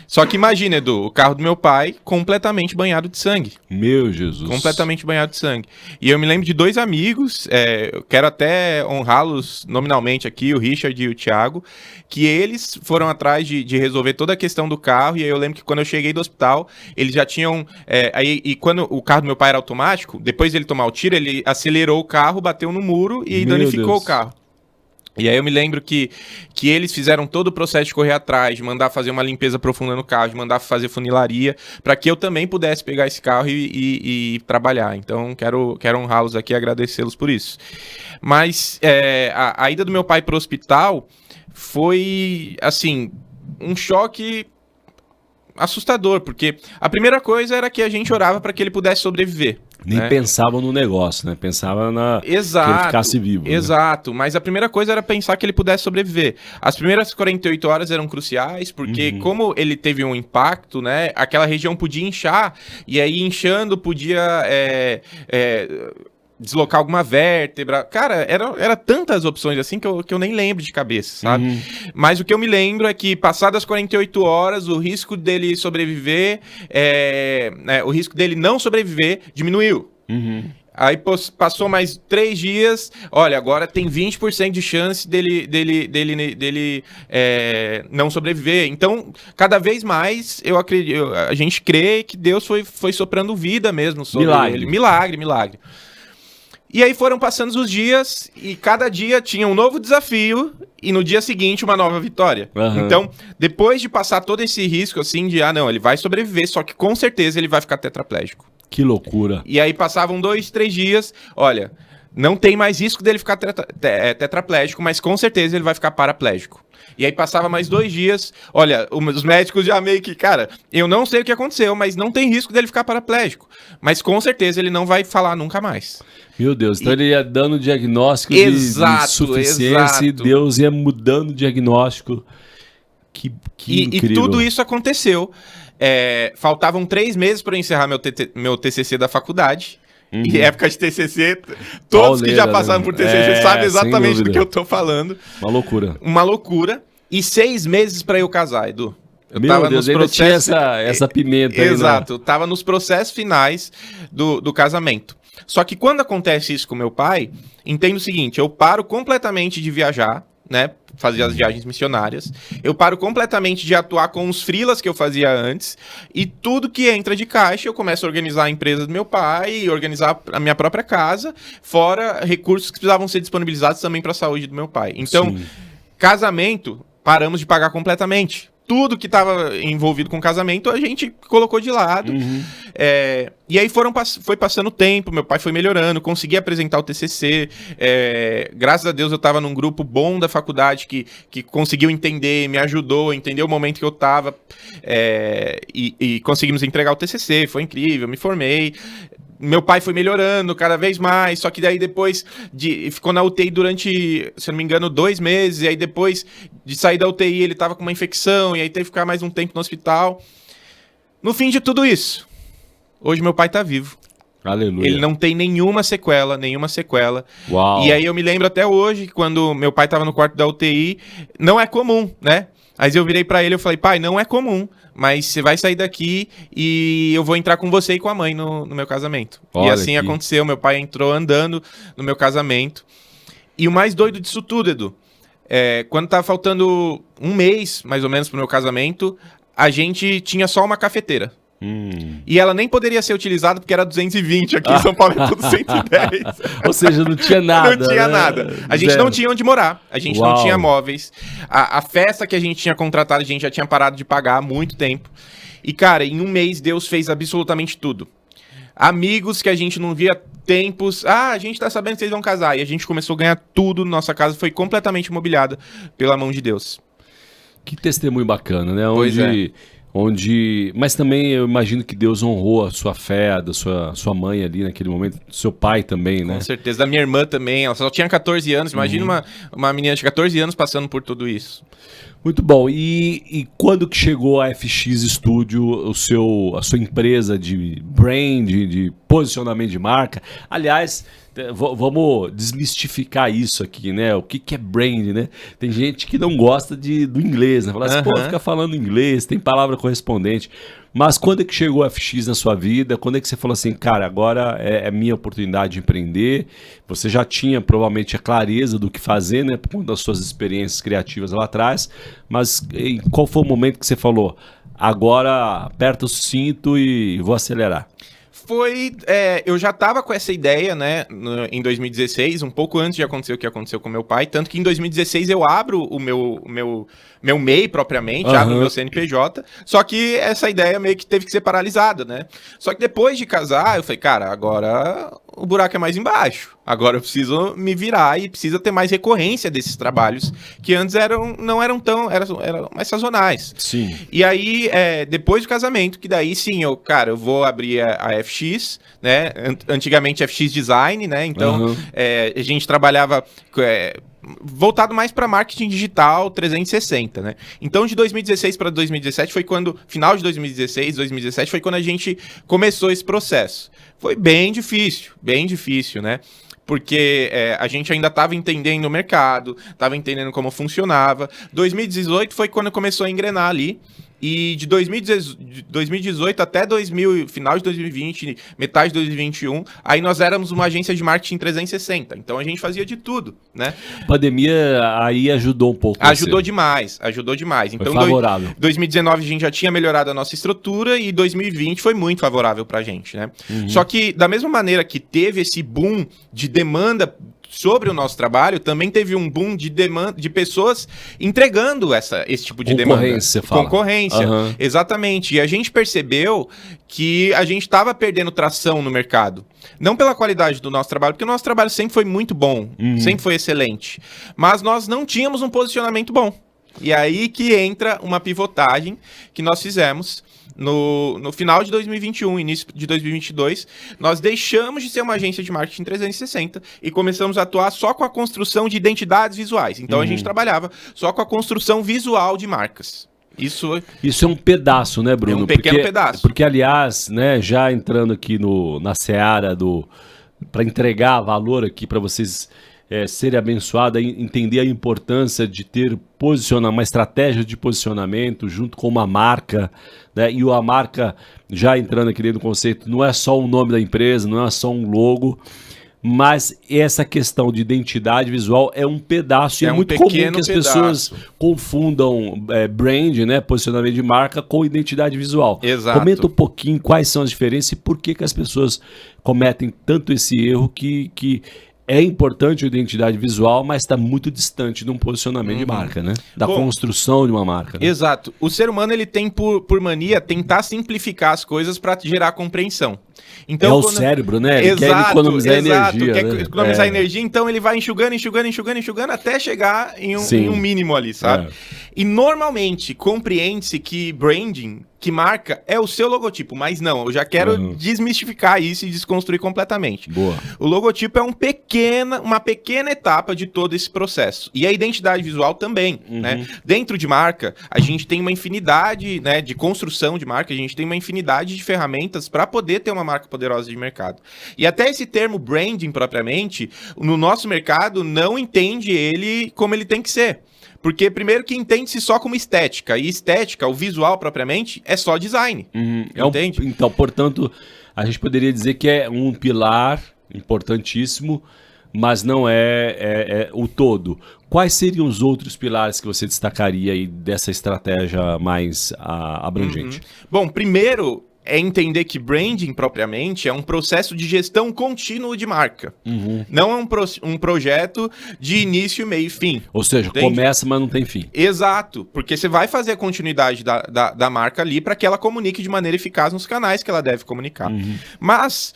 Só que imagina, Edu, o carro do meu pai completamente banhado de sangue. Meu Jesus. Completamente banhado de sangue. E eu me lembro de dois amigos, eu quero até honrá-los nominalmente aqui, o Richard e o Thiago, que eles foram atrás de resolver toda a questão do carro. E aí eu lembro que quando eu cheguei do hospital, eles já tinham... e quando o carro do meu pai era automático, depois dele tomar o tiro, ele acelerou o carro, bateu no muro e danificou o carro. E aí eu me lembro que eles fizeram todo o processo de correr atrás, de mandar fazer uma limpeza profunda no carro, de mandar fazer funilaria, para que eu também pudesse pegar esse carro e trabalhar. Então quero honrá-los aqui e agradecê-los por isso. Mas a ida do meu pai para o hospital foi, assim, um choque assustador, porque a primeira coisa era que a gente orava para que ele pudesse sobreviver. Nem pensavam no negócio, né? Pensava que ele ficasse vivo. Exato, né? Mas a primeira coisa era pensar que ele pudesse sobreviver. As primeiras 48 horas eram cruciais, porque como ele teve um impacto, né? Aquela região podia inchar, e aí inchando podia... deslocar alguma vértebra. Cara, era tantas opções assim que eu nem lembro de cabeça, sabe? Mas o que eu me lembro é que passadas 48 horas, o risco dele sobreviver, o risco dele não sobreviver diminuiu. Aí passou mais 3 dias, olha, agora tem 20% de chance dele não sobreviver. Então, cada vez mais, a gente crê que Deus foi soprando vida mesmo sobre ele. Milagre. E aí foram passando os dias e cada dia tinha um novo desafio e no dia seguinte uma nova vitória. Então, depois de passar todo esse risco assim de, não, ele vai sobreviver, só que com certeza ele vai ficar tetraplégico. Que loucura. E aí passavam 2, 3 dias, olha, não tem mais risco dele ficar tetraplégico, mas com certeza ele vai ficar paraplégico. E aí passava mais 2 dias, olha, os médicos já meio que, cara, eu não sei o que aconteceu, mas não tem risco dele ficar paraplégico. Mas com certeza ele não vai falar nunca mais. Meu Deus, então ele ia dando diagnóstico de suficiência e Deus ia mudando o diagnóstico. Que E incrível. tudo isso aconteceu. Faltavam 3 meses para eu encerrar meu TCC da faculdade. E época de TCC, todos que já Pauleira, passaram né? por TCC sabem sem exatamente do dúvida. que eu tô falando. Uma loucura. Uma loucura. E 6 meses para eu casar, Edu. Eu Meu Deus, ainda tinha essa pimenta aí, né? Exato, eu tava nos processos finais do casamento. Só que quando acontece isso com meu pai, entendo o seguinte, eu paro completamente de viajar, né, fazer as viagens missionárias, eu paro completamente de atuar com os freelas que eu fazia antes, e tudo que entra de caixa eu começo a organizar a empresa do meu pai, organizar a minha própria casa, fora recursos que precisavam ser disponibilizados também para a saúde do meu pai. Então, Sim. casamento, paramos de pagar completamente. Tudo que estava envolvido com casamento, a gente colocou de lado. E aí foi passando o tempo, meu pai foi melhorando, consegui apresentar o TCC. Graças a Deus eu estava num grupo bom da faculdade que conseguiu entender, me ajudou, entendeu o momento que eu estava. E conseguimos entregar o TCC, foi incrível, me formei. Meu pai foi melhorando cada vez mais, só que daí depois ficou na UTI durante, se eu não me engano, 2 meses, e aí depois de sair da UTI ele tava com uma infecção, e aí teve que ficar mais um tempo no hospital. No fim de tudo isso, hoje meu pai tá vivo. Aleluia. Ele não tem nenhuma sequela. Uau. E aí eu me lembro até hoje, que quando meu pai tava no quarto da UTI, não é comum, né? Mas eu virei pra ele e falei, pai, não é comum, mas você vai sair daqui e eu vou entrar com você e com a mãe no meu casamento. Olha e assim aqui. aconteceu, meu pai entrou andando no meu casamento. E o mais doido disso tudo, Edu, quando tava faltando 1 mês, mais ou menos, pro meu casamento, a gente tinha só uma cafeteira. E ela nem poderia ser utilizada porque era 220, aqui em São Paulo é tudo 110. Ou seja, não tinha nada. Não tinha né? nada. A gente Zero. não tinha onde morar. A gente Uau. não tinha móveis. A festa que a gente tinha contratado, a gente já tinha parado de pagar há muito tempo. E, cara, em 1 mês, Deus fez absolutamente tudo. Amigos que a gente não via tempos. A gente tá sabendo que vocês vão casar. E a gente começou a ganhar tudo. Nossa casa foi completamente imobiliada pela mão de Deus. Que testemunho bacana, né? Pois Mas também eu imagino que Deus honrou a sua fé, da sua mãe ali naquele momento, do seu pai também, né? Com certeza. Da minha irmã também. Ela só tinha 14 anos. Imagina uma menina de 14 anos passando por tudo isso. Muito bom. E quando que chegou a FX Studio, a sua empresa de brand, de posicionamento de marca? Aliás, vamos desmistificar isso aqui, né? O que é brand, né? Tem gente que não gosta do inglês, né? Fala assim, pô, fica falando inglês, tem palavra correspondente. Mas quando é que chegou a FX na sua vida? Quando é que você falou assim, cara, agora é minha oportunidade de empreender? Você já tinha provavelmente a clareza do que fazer, né? Por conta das suas experiências criativas lá atrás. Mas qual foi o momento que você falou, agora aperta o cinto e vou acelerar? Eu já estava com essa ideia, né, em 2016, um pouco antes de acontecer o que aconteceu com meu pai, tanto que em 2016 eu abro o meu MEI propriamente, abro o meu CNPJ, só que essa ideia meio que teve que ser paralisada, né? Só que depois de casar, eu falei, cara, agora o buraco é mais embaixo. Agora eu preciso me virar e precisa ter mais recorrência desses trabalhos que antes não eram mais sazonais. Sim. E aí, depois do casamento, que daí sim, eu vou abrir a FX, né? Antigamente FX Design, né? Então, a gente trabalhava voltado mais para marketing digital 360, né? Então, de 2016 para 2017 foi quando, final de 2016, 2017 foi quando a gente começou esse processo. Foi bem difícil, né? Porque a gente ainda estava entendendo o mercado, estava entendendo como funcionava. 2018 foi quando começou a engrenar ali. E de 2018 até final de 2020, metade de 2021, aí nós éramos uma agência de marketing 360. Então a gente fazia de tudo, né? A pandemia aí ajudou um pouco. Ajudou demais. Então, foi favorável. 2019 a gente já tinha melhorado a nossa estrutura e 2020 foi muito favorável pra gente, né? Só que da mesma maneira que teve esse boom de demanda sobre o nosso trabalho, também teve um boom de demanda de pessoas entregando esse tipo de demanda. Concorrência, você fala. Concorrência, exatamente. E a gente percebeu que a gente estava perdendo tração no mercado. Não pela qualidade do nosso trabalho, porque o nosso trabalho sempre foi muito bom, sempre foi excelente. Mas nós não tínhamos um posicionamento bom. E aí que entra uma pivotagem que nós fizemos no final de 2021, início de 2022, nós deixamos de ser uma agência de marketing 360 e começamos a atuar só com a construção de identidades visuais. Então a gente trabalhava só com a construção visual de marcas. Isso é um pedaço, né, Bruno? É um pequeno pedaço. Porque, aliás, né, já entrando aqui na seara para entregar valor aqui para vocês serem abençoados, entender a importância de ter uma estratégia de posicionamento junto com uma marca, né? E a marca, já entrando aqui dentro do conceito, não é só o nome da empresa, não é só um logo, mas essa questão de identidade visual é um pedaço, e é muito comum que as pessoas confundam brand, né, posicionamento de marca, com identidade visual. Exato. Comenta um pouquinho quais são as diferenças e por que as pessoas cometem tanto esse erro que é importante a identidade visual, mas está muito distante de um posicionamento de marca, né? Da construção de uma marca. Né? Exato. O ser humano ele tem por mania tentar simplificar as coisas para gerar compreensão. Então, o cérebro, né? Ele quer economizar energia. Quer economizar energia, então ele vai enxugando até chegar em um mínimo ali, sabe? E normalmente compreende-se que branding, que marca, é o seu logotipo, mas não, eu já quero desmistificar isso e desconstruir completamente. Boa. O logotipo é uma pequena etapa de todo esse processo. E a identidade visual também, né? Dentro de marca, a gente tem uma infinidade, né, de construção de marca, a gente tem uma infinidade de ferramentas para poder ter uma marca poderosa de mercado. E até esse termo branding propriamente, no nosso mercado, não entende ele como ele tem que ser. Porque primeiro que entende-se só como estética, e estética, o visual propriamente, é só design. Entende? Então, portanto, a gente poderia dizer que é um pilar importantíssimo, mas não é o todo. Quais seriam os outros pilares que você destacaria aí dessa estratégia mais abrangente? Bom, primeiro é entender que branding propriamente é um processo de gestão contínuo de marca. Não é um projeto de início, meio e fim. Ou seja, entende? Começa, mas não tem fim. Exato, porque você vai fazer a continuidade da marca ali para que ela comunique de maneira eficaz nos canais que ela deve comunicar. Mas,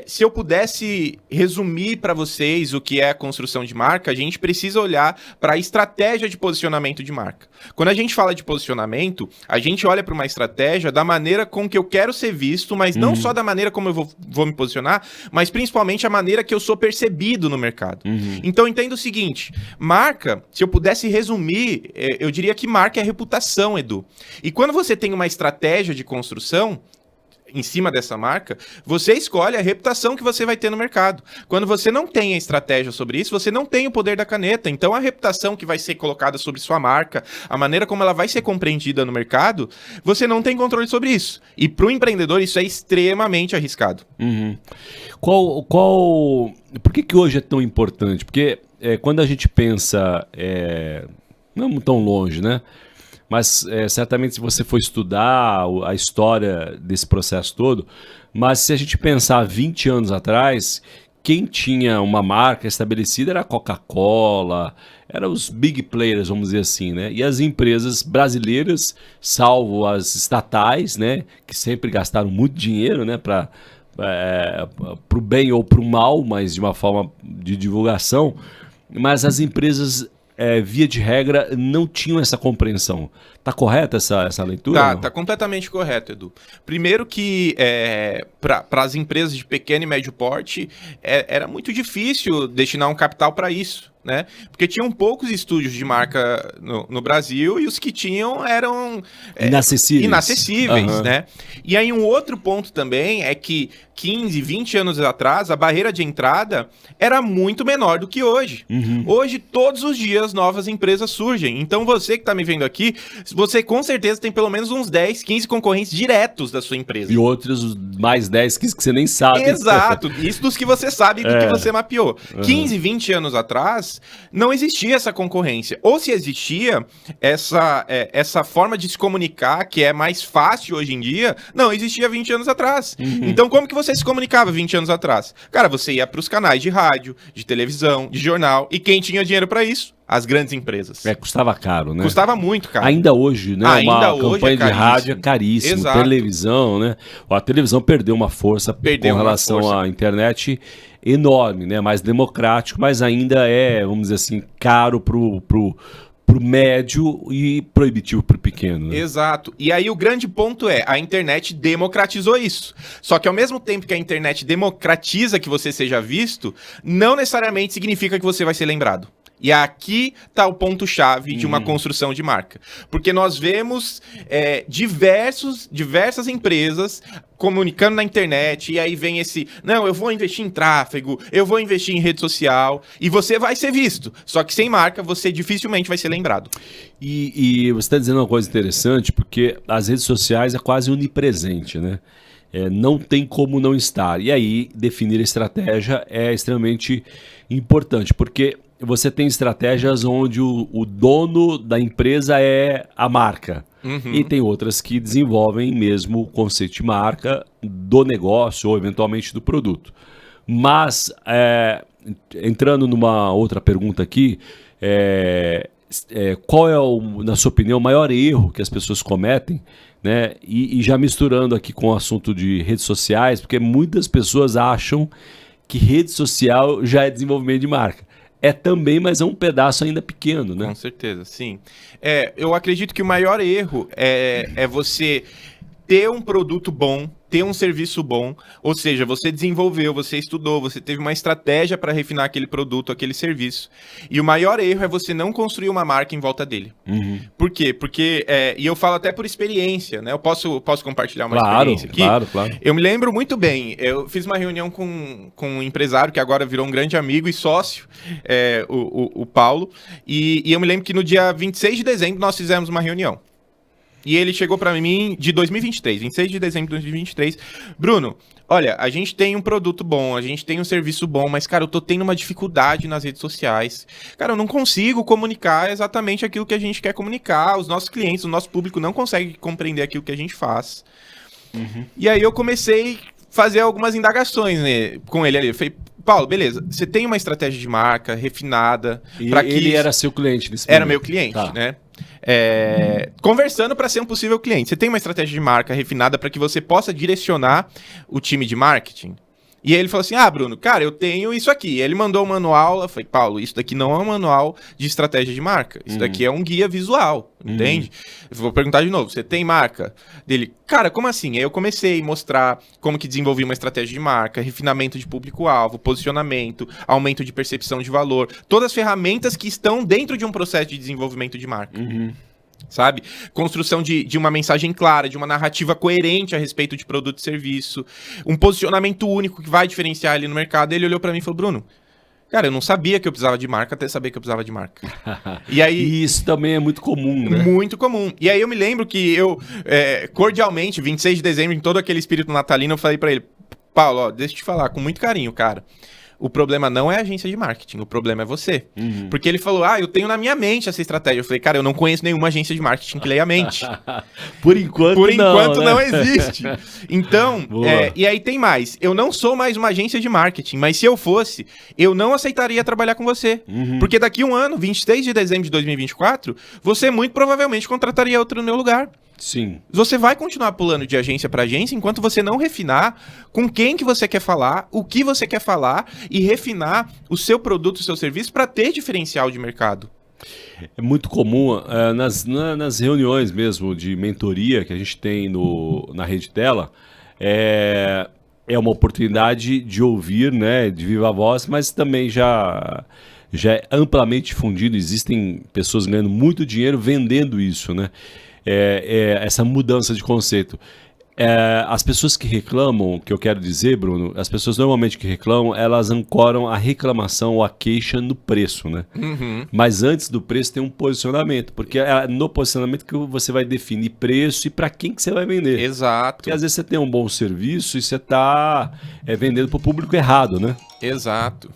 se eu pudesse resumir para vocês o que é a construção de marca, a gente precisa olhar para a estratégia de posicionamento de marca. Quando a gente fala de posicionamento, a gente olha para uma estratégia da maneira com que eu quero ser visto, mas não só da maneira como eu vou me posicionar, mas principalmente a maneira que eu sou percebido no mercado. Então entenda o seguinte, marca, se eu pudesse resumir, eu diria que marca é reputação, Edu. E quando você tem uma estratégia de construção em cima dessa marca, você escolhe a reputação que você vai ter no mercado. Quando você não tem a estratégia sobre isso, você não tem o poder da caneta. Então, a reputação que vai ser colocada sobre sua marca, a maneira como ela vai ser compreendida no mercado, você não tem controle sobre isso. E para o empreendedor, isso é extremamente arriscado. Por que hoje é tão importante? Porque quando a gente pensa, não tão longe, né? Mas certamente se você for estudar a história desse processo todo, mas se a gente pensar 20 anos atrás, quem tinha uma marca estabelecida era a Coca-Cola, eram os big players, vamos dizer assim, né? E as empresas brasileiras, salvo as estatais, né, que sempre gastaram muito dinheiro, né, para o bem ou para o mal, mas de uma forma de divulgação, mas as empresas via de regra, não tinham essa compreensão. Tá correta essa leitura? Tá completamente correto, Edu. Primeiro que para as empresas de pequeno e médio porte, era muito difícil destinar um capital para isso, né? Porque tinham poucos estúdios de marca no Brasil e os que tinham eram inacessíveis, né? E aí um outro ponto também é que 15, 20 anos atrás, a barreira de entrada era muito menor do que hoje. Hoje, todos os dias, novas empresas surgem. Então, você que está me vendo aqui, você com certeza tem pelo menos uns 10, 15 concorrentes diretos da sua empresa. E outros mais 10, 15 que você nem sabe. Exato. Isso dos que você sabe e do que você mapeou. 15, 20 anos atrás, não existia essa concorrência. Ou se existia, essa forma de se comunicar, que é mais fácil hoje em dia, não existia 20 anos atrás. Então, como que você se comunicava 20 anos atrás? Cara, você ia para os canais de rádio, de televisão, de jornal, e quem tinha dinheiro para isso? As grandes empresas. Custava caro, né? Custava muito caro. Ainda hoje, né? Ainda uma campanha de rádio é caríssimo. Exato. Televisão, né? A televisão perdeu uma força com relação à internet enorme, né? Mais democrático, mas ainda vamos dizer assim, caro pro médio e proibitivo pro pequeno. Né? Exato. E aí o grande ponto a internet democratizou isso. Só que ao mesmo tempo que a internet democratiza que você seja visto, não necessariamente significa que você vai ser lembrado. E aqui está o ponto-chave de uma construção de marca. Porque nós vemos diversas empresas comunicando na internet, e aí vem não, eu vou investir em tráfego, eu vou investir em rede social, e você vai ser visto. Só que sem marca, você dificilmente vai ser lembrado. E você está dizendo uma coisa interessante, porque as redes sociais é quase onipresente, né? Não tem como não estar. E aí, definir a estratégia é extremamente importante, porque você tem estratégias onde o dono da empresa é a marca. E tem outras que desenvolvem mesmo o conceito de marca do negócio ou eventualmente do produto. Mas, entrando numa outra pergunta aqui, qual é, na sua opinião, o maior erro que as pessoas cometem, né? E já misturando aqui com o assunto de redes sociais, porque muitas pessoas acham que rede social já é desenvolvimento de marca. É também, mas é um pedaço ainda pequeno, né? Com certeza, sim. Eu acredito que o maior erro é você ter um produto bom, ter um serviço bom, ou seja, você desenvolveu, você estudou, você teve uma estratégia para refinar aquele produto, aquele serviço. E o maior erro é você não construir uma marca em volta dele. Por quê? Porque, e eu falo até por experiência, né? Eu posso compartilhar uma experiência aqui? Claro. Eu me lembro muito bem, eu fiz uma reunião com um empresário que agora virou um grande amigo e sócio, o Paulo, e eu me lembro que no dia 26 de dezembro nós fizemos uma reunião. E ele chegou pra mim de 2023, 26 de dezembro de 2023. Bruno, olha, a gente tem um produto bom, a gente tem um serviço bom, mas, cara, eu tô tendo uma dificuldade nas redes sociais. Cara, eu não consigo comunicar exatamente aquilo que a gente quer comunicar. Os nossos clientes, o nosso público não consegue compreender aquilo que a gente faz. E aí eu comecei a fazer algumas indagações, né, com ele ali. Eu falei, Paulo, beleza, você tem uma estratégia de marca refinada. Ele era seu cliente nesse momento? Era meu cliente, né? Conversando para ser um possível cliente. Você tem uma estratégia de marca refinada para que você possa direcionar o time de marketing? E aí ele falou assim, Bruno, cara, eu tenho isso aqui. Ele mandou um manual, eu falei, Paulo, isso daqui não é um manual de estratégia de marca. Isso daqui é um guia visual, entende? Eu vou perguntar de novo, você tem marca? Dele, cara, como assim? Aí eu comecei a mostrar como que desenvolvi uma estratégia de marca, refinamento de público-alvo, posicionamento, aumento de percepção de valor, todas as ferramentas que estão dentro de um processo de desenvolvimento de marca. Sabe? Construção de uma mensagem clara, de uma narrativa coerente a respeito de produto e serviço, um posicionamento único que vai diferenciar ali no mercado. Ele olhou pra mim e falou, Bruno, cara, eu não sabia que eu precisava de marca até saber que eu precisava de marca. E aí, isso também é muito comum, né? Muito comum. E aí eu me lembro que eu, cordialmente, 26 de dezembro, em todo aquele espírito natalino, eu falei pra ele, Paulo, ó, deixa eu te falar com muito carinho, cara. O problema não é a agência de marketing, o problema é você. Porque ele falou, eu tenho na minha mente essa estratégia. Eu falei, cara, eu não conheço nenhuma agência de marketing que leia a mente. Por enquanto não existe. Então, e aí tem mais. Eu não sou mais uma agência de marketing, mas se eu fosse, eu não aceitaria trabalhar com você. Porque daqui um ano, 23 de dezembro de 2024, você muito provavelmente contrataria outro no meu lugar. Sim. Você vai continuar pulando de agência para agência enquanto você não refinar com quem que você quer falar, o que você quer falar e refinar o seu produto, o seu serviço para ter diferencial de mercado. É muito comum nas reuniões mesmo de mentoria que a gente tem na Rede Tela, é uma oportunidade de ouvir, né, de viva voz, mas também já é amplamente difundido. Existem pessoas ganhando muito dinheiro vendendo isso, né? Essa mudança de conceito. As pessoas que reclamam, que eu quero dizer, Bruno, as pessoas normalmente que reclamam, elas ancoram a reclamação ou a queixa no preço, né? Mas antes do preço tem um posicionamento, porque é no posicionamento que você vai definir preço e para quem que você vai vender. Exato. Porque às vezes você tem um bom serviço e você está vendendo para o público errado, né? Exato.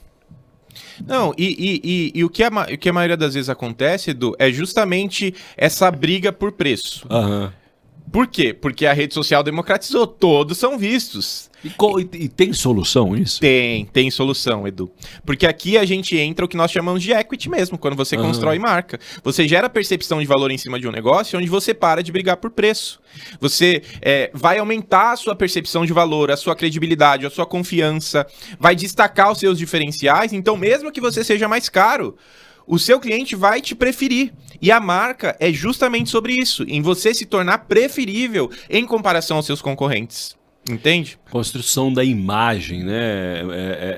Não, e o que a maioria das vezes acontece, Edu, é justamente essa briga por preço. Por quê? Porque a rede social democratizou, todos são vistos. E tem solução isso? Tem solução, Edu. Porque aqui a gente entra o que nós chamamos de equity mesmo, quando você constrói marca. Você gera percepção de valor em cima de um negócio onde você para de brigar por preço. Você vai aumentar a sua percepção de valor, a sua credibilidade, a sua confiança, vai destacar os seus diferenciais. Então, mesmo que você seja mais caro, o seu cliente vai te preferir. E a marca é justamente sobre isso, em você se tornar preferível em comparação aos seus concorrentes. Entende? Construção da imagem, né?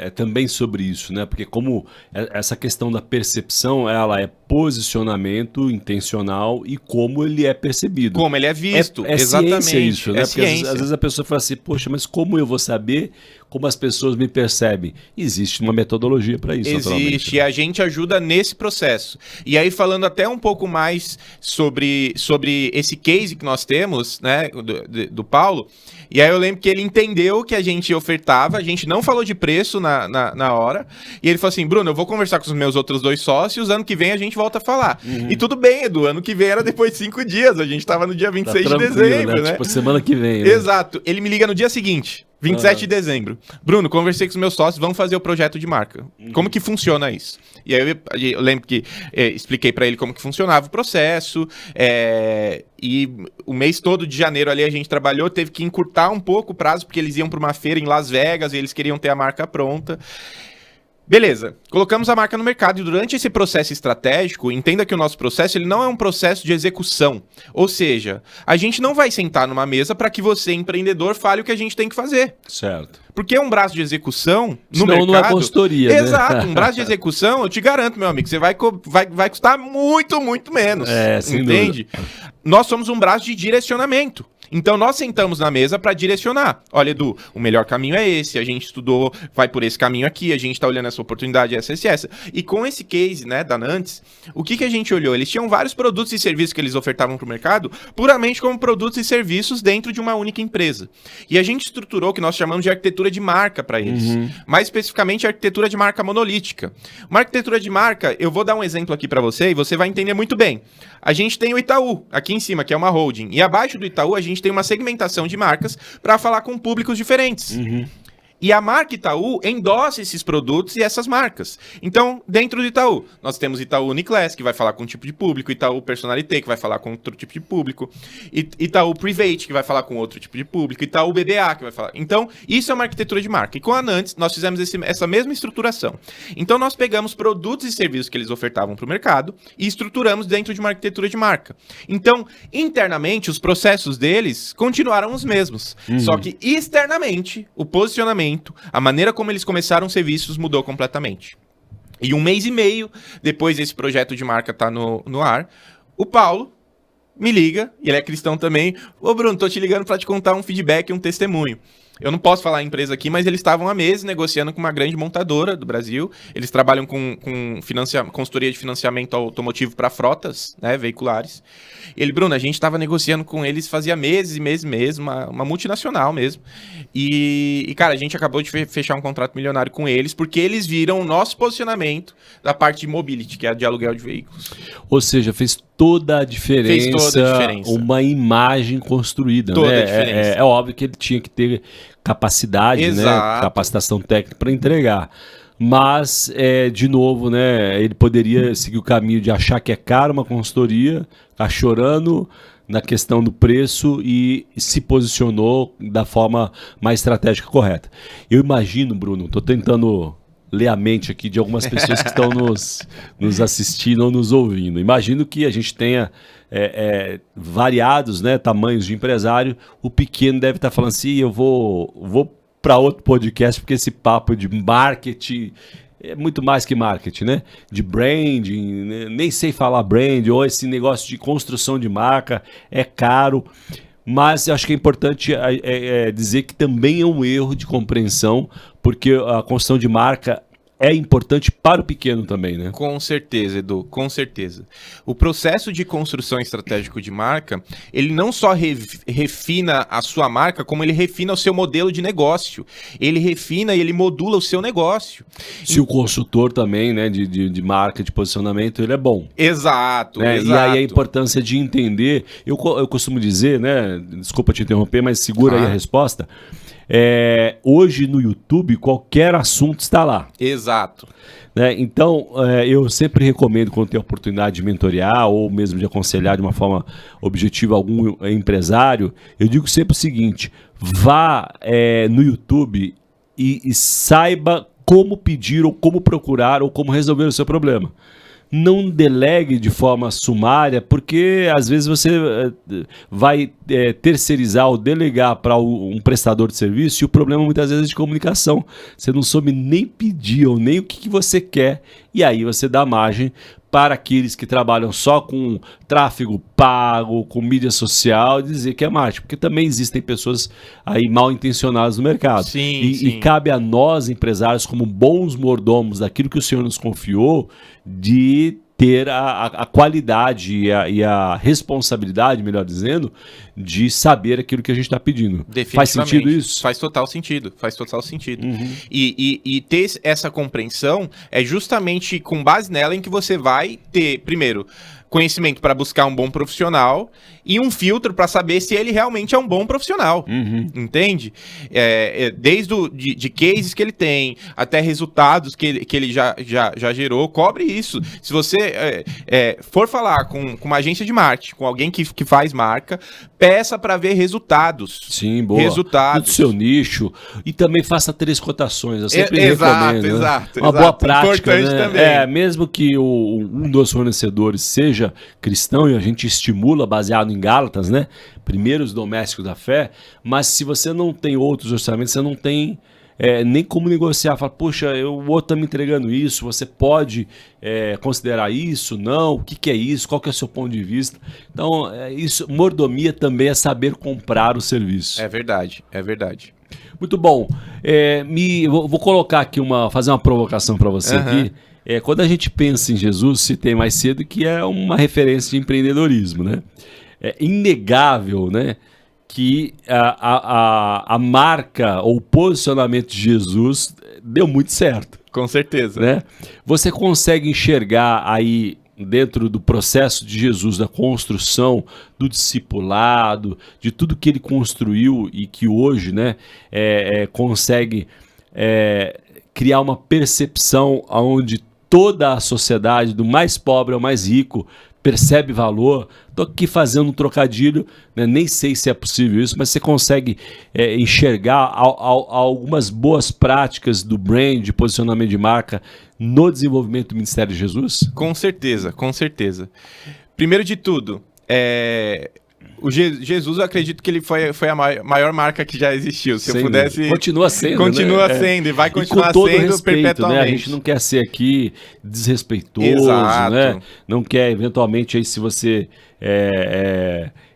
É também sobre isso, né? Porque como essa questão da percepção, ela é posicionamento intencional e como ele é percebido. Como ele é visto, é exatamente. Ciência isso, né? É Porque ciência. às vezes a pessoa fala assim, poxa, mas como eu vou saber como as pessoas me percebem? Existe uma metodologia para isso, Existe, e a gente ajuda nesse processo. E aí, falando até um pouco mais sobre esse case que nós temos, né, do Paulo, e aí eu lembro que ele entendeu que a gente ofertava, a gente não falou de preço na hora, e ele falou assim, Bruno, eu vou conversar com os meus outros 2 sócios, ano que vem a gente volta a falar. E tudo bem, Edu, ano que vem era depois de 5 dias, a gente tava no dia 26 de dezembro, né? Tipo, semana que vem, né? Exato, ele me liga no dia seguinte, 27 de dezembro. Bruno, conversei com os meus sócios, vamos fazer o projeto de marca. Como que funciona isso? E aí eu lembro que expliquei para ele como que funcionava o processo, e o mês todo de janeiro ali a gente trabalhou, teve que encurtar um pouco o prazo, porque eles iam para uma feira em Las Vegas e eles queriam ter a marca pronta. Beleza, colocamos a marca no mercado e durante esse processo estratégico, entenda que o nosso processo ele não é um processo de execução. Ou seja, a gente não vai sentar numa mesa para que você, empreendedor, fale o que a gente tem que fazer. Certo. Porque um braço de execução no Senão mercado... não é consultoria, né? Exato, um braço de execução, eu te garanto, meu amigo, você vai custar muito, muito menos. Sem entende? dúvida. Nós somos um braço de direcionamento. Então nós sentamos na mesa para direcionar. Olha, Edu, o melhor caminho é esse, a gente estudou, vai por esse caminho aqui, a gente está olhando essa oportunidade, essa. E com esse case, né, da Nantes, o que a gente olhou? Eles tinham vários produtos e serviços que eles ofertavam para o mercado, puramente como produtos e serviços dentro de uma única empresa. E a gente estruturou o que nós chamamos de arquitetura de marca para eles. Mais especificamente, a arquitetura de marca monolítica. Uma arquitetura de marca, eu vou dar um exemplo aqui para você e você vai entender muito bem. A gente tem o Itaú, aqui em cima, que é uma holding. E abaixo do Itaú, a gente tem uma segmentação de marcas para falar com públicos diferentes. E a marca Itaú endossa esses produtos e essas marcas. Então, dentro do Itaú, nós temos Itaú Uniclass, que vai falar com um tipo de público, Itaú Personalité, que vai falar com outro tipo de público, Itaú Private, que vai falar com outro tipo de público, Itaú BBA, que vai falar... Então, isso é uma arquitetura de marca. E com a Nantes, nós fizemos essa mesma estruturação. Então, nós pegamos produtos e serviços que eles ofertavam para o mercado e estruturamos dentro de uma arquitetura de marca. Então, internamente, os processos deles continuaram os mesmos. Só que, externamente, o posicionamento, a maneira como eles começaram os serviços mudou completamente. E 1 mês e meio depois desse projeto de marca estar no ar, o Paulo me liga, e ele é cristão também. Ô Bruno, tô te ligando para te contar um feedback, um testemunho. Eu não posso falar a empresa aqui, mas eles estavam há meses negociando com uma grande montadora do Brasil. Eles trabalham com consultoria de financiamento automotivo para frotas, né, veiculares. Ele, Bruno, a gente estava negociando com eles fazia meses e meses mesmo, uma multinacional mesmo. E, cara, a gente acabou de fechar um contrato milionário com eles, porque eles viram o nosso posicionamento da parte de mobility, que é a de aluguel de veículos. Ou seja, fez toda a diferença, uma imagem construída. Toda né? a diferença. É óbvio que ele tinha que ter capacidade, né? Capacitação técnica para entregar. Mas, de novo, né? Ele poderia seguir o caminho de achar que é caro uma consultoria, tá chorando na questão do preço e se posicionou da forma mais estratégica correta. Eu imagino, Bruno, estou tentando ler a mente aqui de algumas pessoas que estão nos assistindo ou nos ouvindo. Imagino que a gente tenha variados, né, tamanhos de empresário. O pequeno deve estar falando assim, eu vou para outro podcast, porque esse papo de marketing é muito mais que marketing, né? De branding, né? Nem sei falar brand, ou esse negócio de construção de marca, é caro. Mas eu acho que é importante dizer que também é um erro de compreensão, porque a construção de marca é importante para o pequeno também, né? Com certeza, Edu, com certeza. O processo de construção estratégico de marca, ele não só refina a sua marca, como ele refina o seu modelo de negócio. Ele refina e ele modula o seu negócio. Se o consultor também, né, de marca, de posicionamento, ele é bom. Exato, né? exato. E aí a importância de entender, eu costumo dizer, né, desculpa te interromper, mas segura aí a resposta. Hoje no YouTube qualquer assunto está lá. Exato. Né? Então eu sempre recomendo, quando tem a oportunidade de mentorear ou mesmo de aconselhar de uma forma objetiva algum empresário, eu digo sempre o seguinte: vá no YouTube e saiba como pedir ou como procurar ou como resolver o seu problema. não delegue de forma sumária, porque às vezes você vai terceirizar ou delegar para um prestador de serviço e o problema muitas vezes é de comunicação. Você não soube nem pedir ou nem o que você quer e aí você dá margem para aqueles que trabalham só com tráfego pago, com mídia social, dizer que é marketing, porque também existem pessoas aí mal intencionadas no mercado. Sim, E cabe a nós, empresários, como bons mordomos daquilo que o Senhor nos confiou, de ter a qualidade e a responsabilidade, melhor dizendo, de saber aquilo que a gente está pedindo. Faz sentido isso? Faz total sentido, faz total sentido. E ter essa compreensão é justamente com base nela em que você vai ter, primeiro, conhecimento para buscar um bom profissional e um filtro para saber se ele realmente é um bom profissional, entende? Desde de cases que ele tem, até resultados que ele já gerou, cobre isso. Se você for falar com uma agência de marketing, com alguém que faz marca, peça para ver resultados. Sim, boa. Resultados. Do seu nicho. E também faça 3 cotações. Eu sempre recomendo. Exato. Uma boa prática. Importante né? também. Mesmo que um dos fornecedores seja cristão, e a gente estimula baseado em Gálatas, né? Primeiros domésticos da fé, mas se você não tem outros orçamentos, você não tem nem como negociar. Fala, poxa, o outro está me entregando isso, você pode considerar isso? Não? O que é isso? Qual que é o seu ponto de vista? Então, mordomia também é saber comprar o serviço. É verdade. Muito bom. Vou colocar aqui fazer uma provocação para você aqui. Quando a gente pensa em Jesus, citei mais cedo que é uma referência de empreendedorismo, né? É inegável, né, que a marca ou o posicionamento de Jesus deu muito certo. Com certeza. Né? Você consegue enxergar aí dentro do processo de Jesus, da construção, do discipulado, de tudo que ele construiu e que hoje, né, consegue criar uma percepção onde toda a sociedade, do mais pobre ao mais rico, percebe valor. Estou aqui fazendo um trocadilho, né? Nem sei se é possível isso, mas você consegue enxergar algumas boas práticas do brand, de posicionamento de marca no desenvolvimento do Ministério de Jesus? Com certeza. Primeiro de tudo, o Jesus, eu acredito que ele foi a maior marca que já existiu. Se eu pudesse... Continua sendo, Continua né? sendo e vai com continuar todo sendo respeito, perpetuamente. né? A gente não quer ser aqui desrespeitoso, Exato. né? Não quer, eventualmente, aí, se você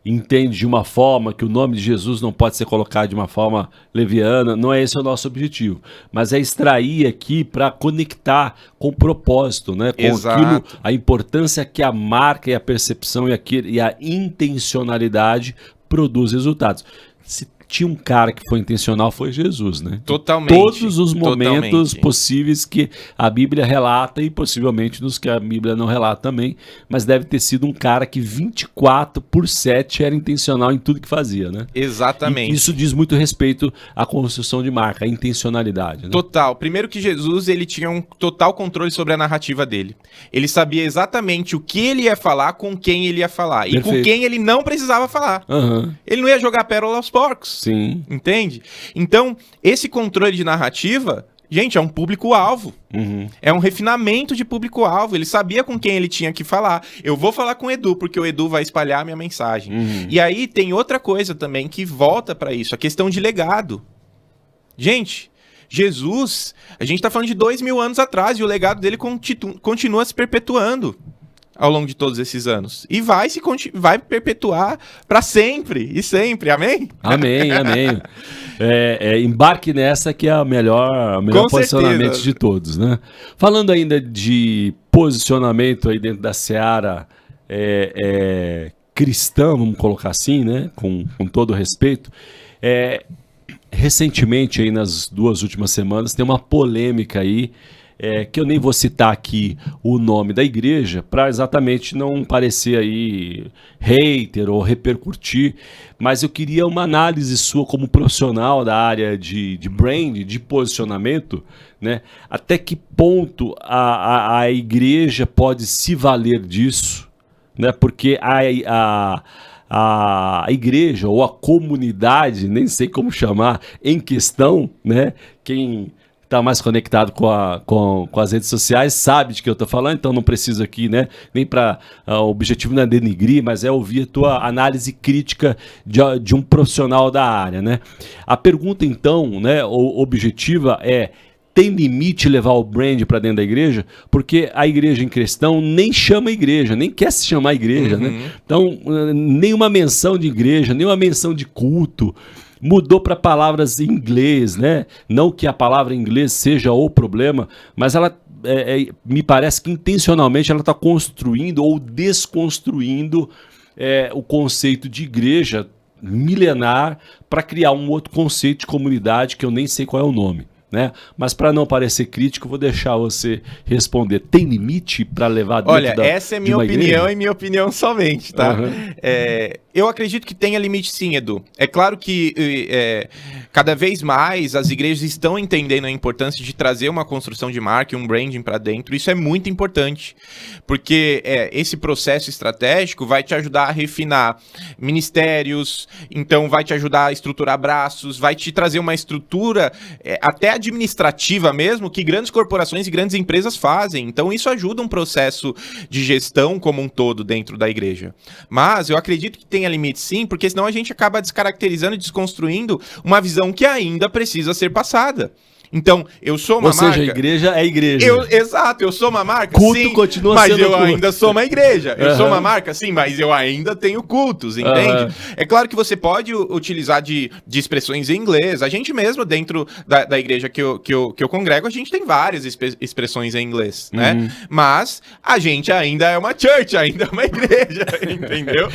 entende de uma forma que o nome de Jesus não pode ser colocado de uma forma leviana, não é esse o nosso objetivo. Mas é extrair aqui para conectar com o propósito, né? Com aquilo, a importância que a marca e a percepção e a intencionalidade produz resultados. Se tinha um cara que foi intencional, foi Jesus, né? Totalmente. Todos os momentos possíveis que a Bíblia relata e possivelmente nos que a Bíblia não relata também, mas deve ter sido um cara que 24/7 era intencional em tudo que fazia, né? Exatamente. E isso diz muito respeito à construção de marca, à intencionalidade, né? Total. Primeiro que Jesus, ele tinha um total controle sobre a narrativa dele. Ele sabia exatamente o que ele ia falar, com quem ele ia falar. E com quem ele não precisava falar. Ele não ia jogar pérola aos porcos. Sim. Entende? Então, esse controle de narrativa, gente, é um público-alvo. É um refinamento de público-alvo. Ele sabia com quem ele tinha que falar. Eu vou falar com o Edu, porque o Edu vai espalhar a minha mensagem. E aí tem outra coisa também que volta para isso, a questão de legado. Gente, Jesus, a gente tá falando de 2000 anos atrás e o legado dele continua se perpetuando ao longo de todos esses anos. E vai perpetuar para sempre e sempre. Amém? Amém. Embarque nessa que é o melhor posicionamento de todos, né? Falando ainda de posicionamento aí dentro da seara cristã, vamos colocar assim, né? Com todo respeito. Recentemente, aí nas 2 últimas semanas, tem uma polêmica aí, que eu nem vou citar aqui o nome da igreja, para exatamente não parecer aí hater ou repercutir, mas eu queria uma análise sua como profissional da área de brand, de posicionamento, né? Até que ponto a igreja pode se valer disso, né? Porque a igreja ou a comunidade, nem sei como chamar, em questão, né? Quem tá mais conectado com as redes sociais sabe de que eu tô falando, então não preciso aqui, né, nem para o objetivo não é denigrir, mas é ouvir a tua análise crítica de um profissional da área, né? A pergunta então, né, objetiva é: tem limite levar o brand para dentro da igreja? Porque a igreja em questão nem chama igreja, nem quer se chamar igreja, né? Então, nenhuma menção de igreja, nenhuma menção de culto, mudou para palavras em inglês, né? Não que a palavra em inglês seja o problema, mas ela me parece que intencionalmente ela está construindo ou desconstruindo o conceito de igreja milenar para criar um outro conceito de comunidade que eu nem sei qual é o nome. Né? Mas para não parecer crítico, vou deixar você responder. Tem limite para levar dentro Olha, essa é minha opinião e minha opinião somente, tá? Eu acredito que tenha limite sim, Edu. É claro que cada vez mais as igrejas estão entendendo a importância de trazer uma construção de marca e um branding para dentro. Isso é muito importante, porque esse processo estratégico vai te ajudar a refinar ministérios, então vai te ajudar a estruturar braços, vai te trazer uma estrutura até administrativa mesmo, que grandes corporações e grandes empresas fazem. Então isso ajuda um processo de gestão como um todo dentro da igreja. Mas eu acredito que tenha limite sim, porque senão a gente acaba descaracterizando e desconstruindo uma visão que ainda precisa ser passada. Então, eu sou uma marca... Ou seja, a igreja é igreja. Exato, eu sou uma marca, culto sim, continua mas sendo eu culto. ainda sou uma igreja. Eu sou uma marca, sim, mas eu ainda tenho cultos, entende? É claro que você pode utilizar de expressões em inglês. A gente mesmo, dentro da igreja que eu congrego, a gente tem várias expressões em inglês, né? Mas a gente ainda é uma church, ainda é uma igreja, entendeu?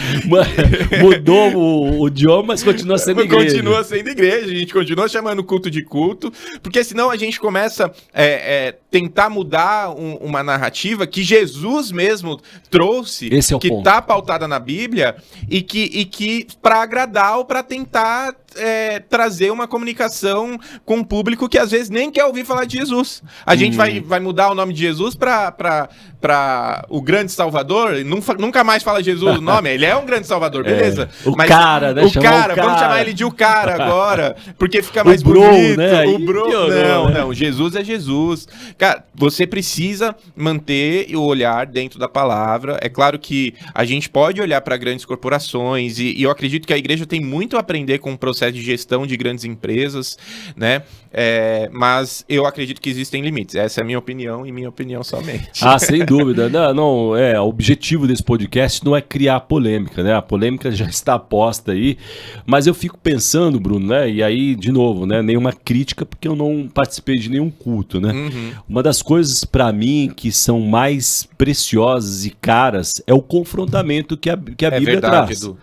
Mudou o idioma, mas continua sendo igreja. Continua sendo igreja, a gente continua chamando culto de culto, porque senão a gente começa a tentar mudar uma narrativa que Jesus mesmo trouxe, que está pautada na Bíblia, e que para agradar ou para tentar trazer uma comunicação com um público que às vezes nem quer ouvir falar de Jesus. A gente vai mudar o nome de Jesus para o grande Salvador, nunca mais fala Jesus o nome, ele é um grande Salvador, beleza. Mas cara, né? O cara, vamos chamar ele de o cara agora, porque fica mais bonito. Né? O bro, não, Jesus é Jesus. Cara, você precisa manter o olhar dentro da palavra. É claro que a gente pode olhar para grandes corporações e eu acredito que a igreja tem muito a aprender com o processo de gestão de grandes empresas, né? Mas eu acredito que existem limites. Essa é a minha opinião e minha opinião somente. Sem dúvida. Não, o objetivo desse podcast não é criar polêmica, né? A polêmica já está posta aí, mas eu fico pensando, Bruno, né? E aí, de novo, né? Nenhuma crítica, porque eu não participei de nenhum culto, né? Uma das coisas, para mim, que são mais preciosas e caras é o confrontamento que a Bíblia traz. Edu.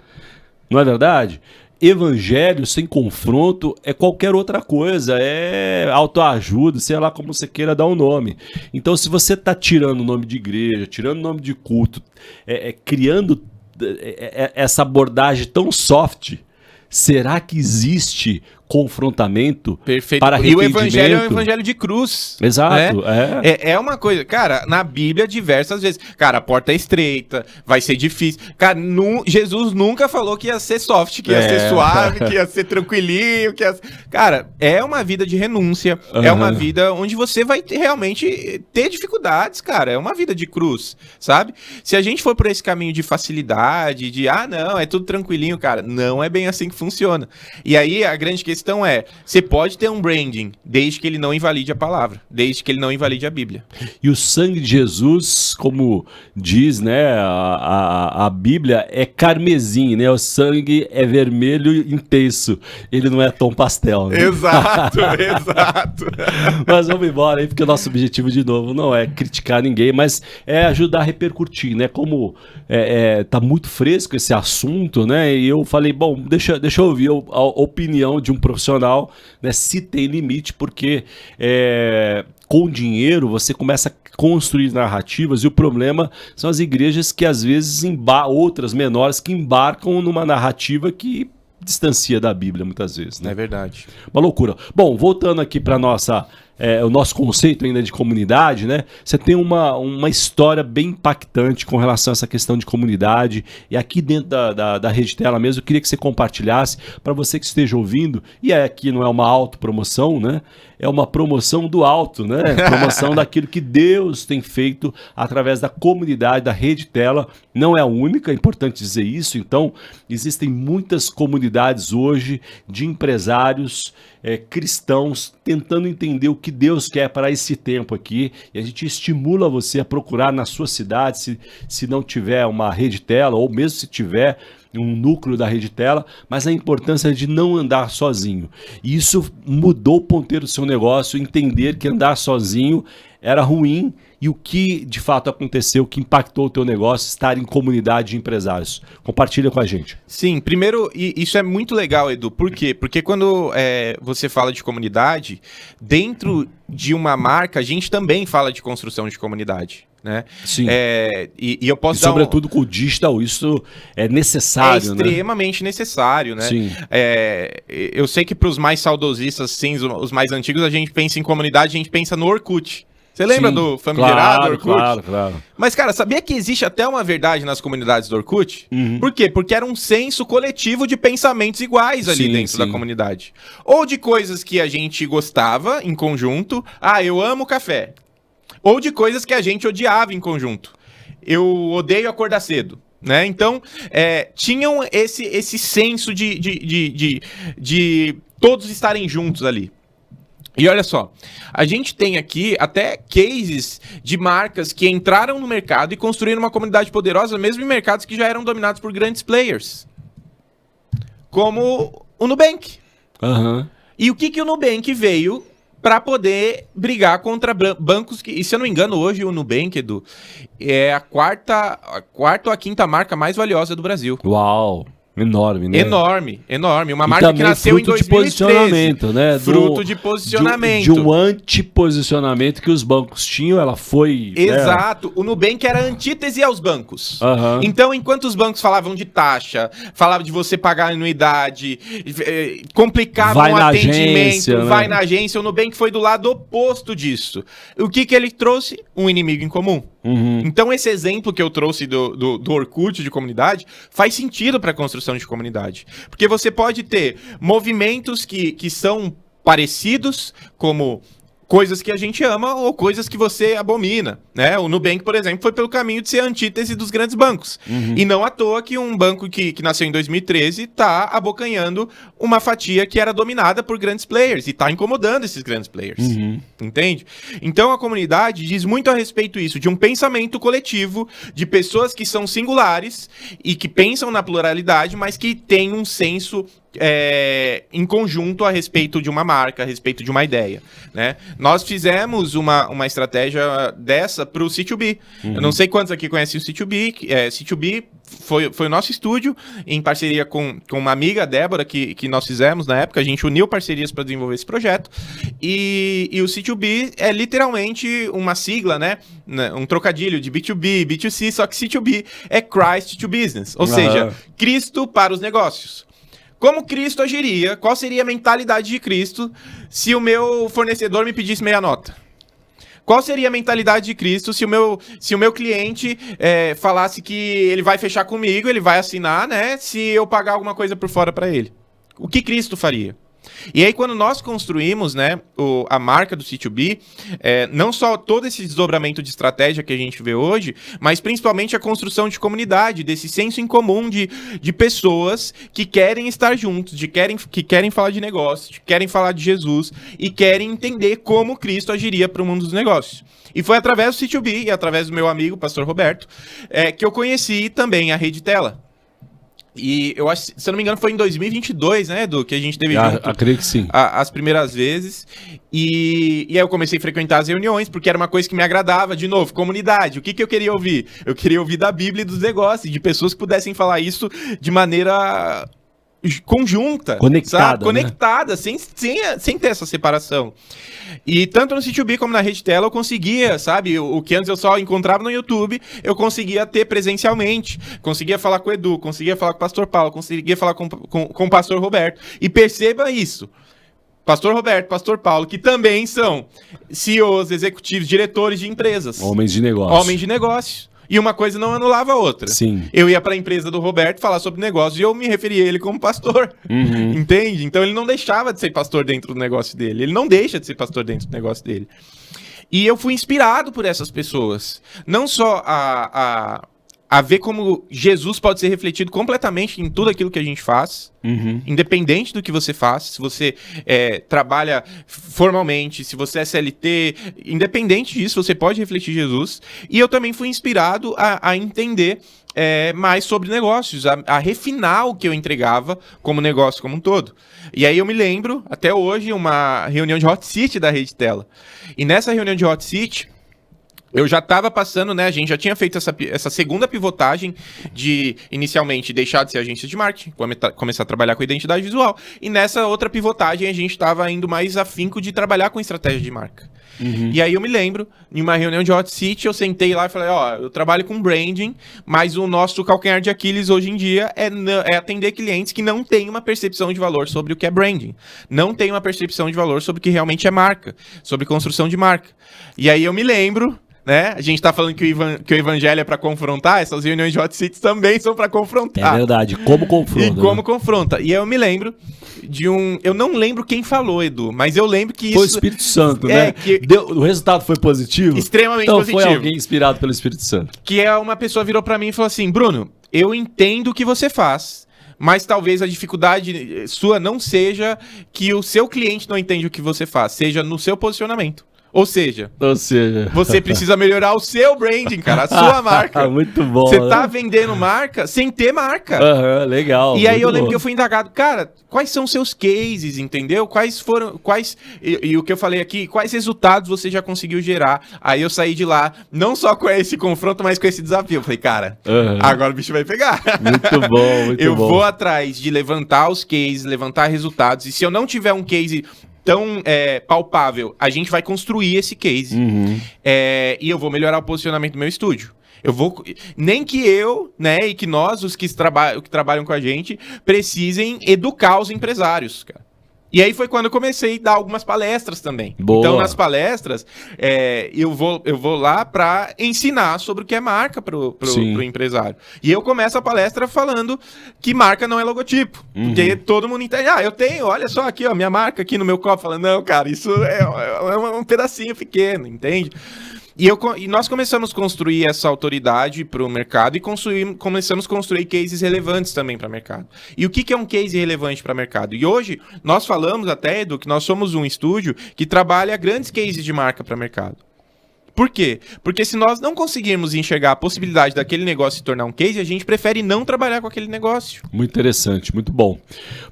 Não é verdade? Evangelho sem confronto é qualquer outra coisa, é autoajuda, sei lá como você queira dar um nome. Então, se você está tirando o nome de igreja, tirando o nome de culto, criando essa abordagem tão soft, será que existe confrontamento para arrependimento? E o evangelho é um evangelho de cruz. Exato. Né? É uma coisa, cara, na Bíblia diversas vezes, cara, a porta é estreita, vai ser difícil. Cara, Jesus nunca falou que ia ser soft, que ia ser suave, que ia ser tranquilinho, Cara, é uma vida de renúncia, é uma vida onde você vai realmente ter dificuldades, cara, é uma vida de cruz, sabe? Se a gente for por esse caminho de facilidade, não, é tudo tranquilinho, cara, não é bem assim que funciona. E aí, a grande questão você pode ter um branding, desde que ele não invalide a palavra, desde que ele não invalide a Bíblia. E o sangue de Jesus, como diz, né, a Bíblia é carmesim, né? O sangue é vermelho intenso, ele não é tom pastel. Né? Exato. Mas vamos embora aí, porque o nosso objetivo, de novo, não é criticar ninguém, mas é ajudar a repercutir, né? Como tá muito fresco esse assunto, né? E eu falei, bom, deixa eu ouvir a opinião de um profissional, né, se tem limite, porque com dinheiro você começa a construir narrativas e o problema são as igrejas que às vezes outras menores que embarcam numa narrativa que distancia da Bíblia muitas vezes. Né? É verdade. Uma loucura. Bom, voltando aqui para nossa o nosso conceito ainda de comunidade, né? Você tem uma história bem impactante com relação a essa questão de comunidade. E aqui dentro da Rede Tela mesmo, eu queria que você compartilhasse para você que esteja ouvindo. E aqui não é uma autopromoção, né? É uma promoção do alto, né? Promoção daquilo que Deus tem feito através da comunidade, da Rede Tela. Não é a única, é importante dizer isso. Então, existem muitas comunidades hoje de empresários cristãos tentando entender o que Deus quer para esse tempo aqui. E a gente estimula você a procurar na sua cidade, se não tiver uma Rede Tela, ou mesmo se tiver um núcleo da Rede Tela, mas a importância de não andar sozinho. E isso mudou o ponteiro do seu negócio, entender que andar sozinho era ruim e o que de fato aconteceu, que impactou o teu negócio, estar em comunidade de empresários. Compartilha com a gente. Sim, primeiro, isso é muito legal, Edu. Por quê? Porque quando você fala de comunidade, dentro de uma marca, a gente também fala de construção de comunidade. Né? Sim. E eu posso dar sobretudo com o digital, isso é necessário. É extremamente necessário, né? Sim. Eu sei que para os mais saudosistas, sim, os mais antigos, a gente pensa em comunidade, a gente pensa no Orkut. Você lembra do famigerado Orkut? Claro. Mas, cara, sabia que existe até uma verdade nas comunidades do Orkut? Por quê? Porque era um senso coletivo de pensamentos iguais ali dentro da comunidade. Ou de coisas que a gente gostava em conjunto. Eu amo café. Ou de coisas que a gente odiava em conjunto. Eu odeio acordar cedo. Né? Então, tinham esse senso de todos estarem juntos ali. E olha só, a gente tem aqui até cases de marcas que entraram no mercado e construíram uma comunidade poderosa, mesmo em mercados que já eram dominados por grandes players. Como o Nubank. Uhum. E o que o Nubank veio para poder brigar contra bancos que, e se eu não me engano, hoje o Nubank, Edu, é a quarta ou a quinta marca mais valiosa do Brasil. Uau! Enorme, né? Enorme. Uma marca que nasceu em 2013. De posicionamento, né? Fruto de posicionamento. De um antiposicionamento que os bancos tinham, ela foi... Exato. O Nubank era a antítese aos bancos. Uhum. Então, enquanto os bancos falavam de taxa, falavam de você pagar anuidade, complicavam o atendimento, vai na agência, o Nubank foi do lado oposto disso. O que ele trouxe? Um inimigo em comum. Uhum. Então, esse exemplo que eu trouxe do Orkut de comunidade faz sentido para a construção de comunidade. Porque você pode ter movimentos que são parecidos, como coisas que a gente ama ou coisas que você abomina, né? O Nubank, por exemplo, foi pelo caminho de ser a antítese dos grandes bancos. Uhum. E não à toa que um banco que nasceu em 2013 está abocanhando uma fatia que era dominada por grandes players e está incomodando esses grandes players. Uhum. Entende? Então a comunidade diz muito a respeito disso, de um pensamento coletivo, de pessoas que são singulares e que pensam na pluralidade, mas que têm um senso em conjunto a respeito de uma marca, a respeito de uma ideia, né? Nós fizemos uma estratégia dessa para o C2B. Uhum. Eu não sei quantos aqui conhecem o C2B. C2B foi o nosso estúdio, em parceria com uma amiga, a Débora, que nós fizemos na época. A gente uniu parcerias para desenvolver esse projeto. E o C2B é literalmente uma sigla, né? Um trocadilho de B2B, B2C, só que C2B é Christ to Business, ou seja, Cristo para os negócios. Como Cristo agiria? Qual seria a mentalidade de Cristo se o meu fornecedor me pedisse meia nota? Qual seria a mentalidade de Cristo se o meu cliente falasse que ele vai fechar comigo, ele vai assinar, né? Se eu pagar alguma coisa por fora para ele? O que Cristo faria? E aí, quando nós construímos, né, a marca do C2B, não só todo esse desdobramento de estratégia que a gente vê hoje, mas principalmente a construção de comunidade, desse senso em comum de pessoas que querem estar juntos, que querem falar de negócios, que querem falar de Jesus e querem entender como Cristo agiria para o mundo dos negócios. E foi através do C2B e através do meu amigo, pastor Roberto, que eu conheci também a Rede Tela. E eu acho, se eu não me engano, foi em 2022, né, Edu, que a gente teve junto. Acredito que sim. As primeiras vezes. E aí eu comecei a frequentar as reuniões, porque era uma coisa que me agradava. De novo, comunidade. O que eu queria ouvir? Eu queria ouvir da Bíblia e dos negócios, de pessoas que pudessem falar isso de maneira conjunta, conectada, sabe? Conectada, sem ter essa separação. E tanto no C2B como na Rede Tela eu conseguia, sabe? O que antes eu só encontrava no YouTube, eu conseguia ter presencialmente. Conseguia falar com o Edu, conseguia falar com o pastor Paulo, conseguia falar com o pastor Roberto. E perceba isso. Pastor Roberto, Pastor Paulo, que também são CEOs, executivos, diretores de empresas. Homens de negócio. Homens de negócio. E uma coisa não anulava a outra. Sim. Eu ia para a empresa do Roberto falar sobre negócio e eu me referia a ele como pastor. Entende? Então ele não deixava de ser pastor dentro do negócio dele. Ele não deixa de ser pastor dentro do negócio dele. E eu fui inspirado por essas pessoas. Não só a ver como Jesus pode ser refletido completamente em tudo aquilo que a gente faz, independente do que você faz, se você trabalha formalmente, se você é CLT, independente disso, você pode refletir Jesus. E eu também fui inspirado a entender mais sobre negócios, a refinar o que eu entregava como negócio como um todo. E aí eu me lembro, até hoje, uma reunião de Hot Seat da Rede Tela. E nessa reunião de Hot Seat, eu já estava passando, né? A gente já tinha feito essa segunda pivotagem de, inicialmente, deixar de ser agência de marketing, começar a trabalhar com identidade visual. E nessa outra pivotagem, a gente estava indo mais afinco de trabalhar com estratégia de marca. E aí eu me lembro, em uma reunião de Hot Seat, eu sentei lá e falei, eu trabalho com branding, mas o nosso calcanhar de Aquiles hoje em dia é atender clientes que não têm uma percepção de valor sobre o que é branding. Não têm uma percepção de valor sobre o que realmente é marca, sobre construção de marca. E aí eu me lembro, né? A gente tá falando que o evangelho é para confrontar, essas reuniões de Hot Seats também são para confrontar. É verdade, como confronta. E como confronta. E eu me lembro de eu não lembro quem falou, Edu, mas eu lembro que isso... Foi o Espírito Santo, né? O resultado foi positivo? Extremamente então positivo. Então foi alguém inspirado pelo Espírito Santo. Que uma pessoa virou para mim e falou assim, Bruno, eu entendo o que você faz, mas talvez a dificuldade sua não seja que o seu cliente não entende o que você faz, seja no seu posicionamento. Ou seja, você precisa melhorar o seu branding, cara, a sua marca. Muito bom. Você tá vendendo marca sem ter marca. Legal. E aí eu lembro que eu fui indagado, cara, quais são os seus cases, entendeu? E o que eu falei aqui, quais resultados você já conseguiu gerar? Aí eu saí de lá, não só com esse confronto, mas com esse desafio. Eu falei, cara, agora o bicho vai pegar. Muito bom, muito bom. Eu vou atrás de levantar os cases, levantar resultados. E se eu não tiver um case tão palpável, a gente vai construir esse case. E eu vou melhorar o posicionamento do meu estúdio. Nem que eu, né, e que nós, os que trabalham com a gente, precisem educar os empresários, cara. E aí foi quando eu comecei a dar algumas palestras também. Boa. Então, nas palestras, eu vou lá para ensinar sobre o que é marca pro empresário. E eu começo a palestra falando que marca não é logotipo. Porque todo mundo entende. Eu tenho, olha só aqui, ó, minha marca aqui no meu copo. Falando, não, cara, isso é um pedacinho pequeno, entende? E nós começamos a construir essa autoridade para o mercado e começamos a construir cases relevantes também para o mercado. E o que é um case relevante para o mercado? E hoje, nós falamos até, Edu, que nós somos um estúdio que trabalha grandes cases de marca para o mercado. Por quê? Porque se nós não conseguirmos enxergar a possibilidade daquele negócio se tornar um case, a gente prefere não trabalhar com aquele negócio. Muito interessante, muito bom.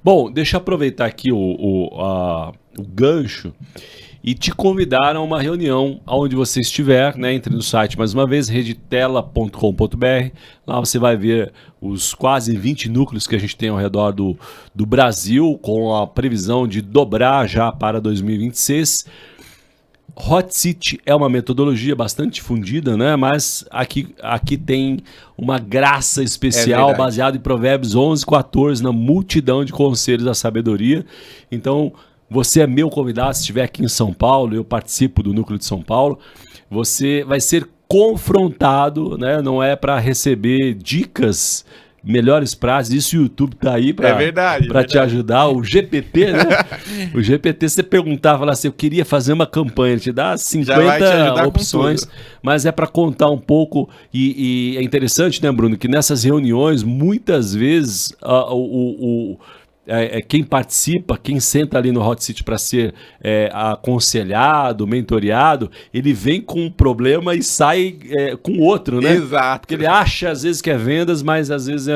Bom, deixa eu aproveitar aqui o gancho e te convidar a uma reunião onde você estiver, né? Entre no site mais uma vez, redetela.com.br. Lá você vai ver os quase 20 núcleos que a gente tem ao redor do Brasil, com a previsão de dobrar já para 2026. Hot Seat é uma metodologia bastante difundida, né? Mas aqui tem uma graça especial baseada em Provérbios 11:14, na multidão de conselhos da sabedoria. Então, você é meu convidado, se estiver aqui em São Paulo, eu participo do Núcleo de São Paulo, você vai ser confrontado, né? Não é para receber dicas, melhores frases, isso o YouTube tá aí para te ajudar, o GPT, né? O GPT, se você perguntar, falar assim, eu queria fazer uma campanha, ele te dá 50 opções, mas é para contar um pouco, e é interessante, né, Bruno, que nessas reuniões, muitas vezes, quem participa, quem senta ali no Hot Seat para ser aconselhado, mentoreado, ele vem com um problema e sai com outro, né? Exato. Porque ele acha às vezes que é vendas, mas às vezes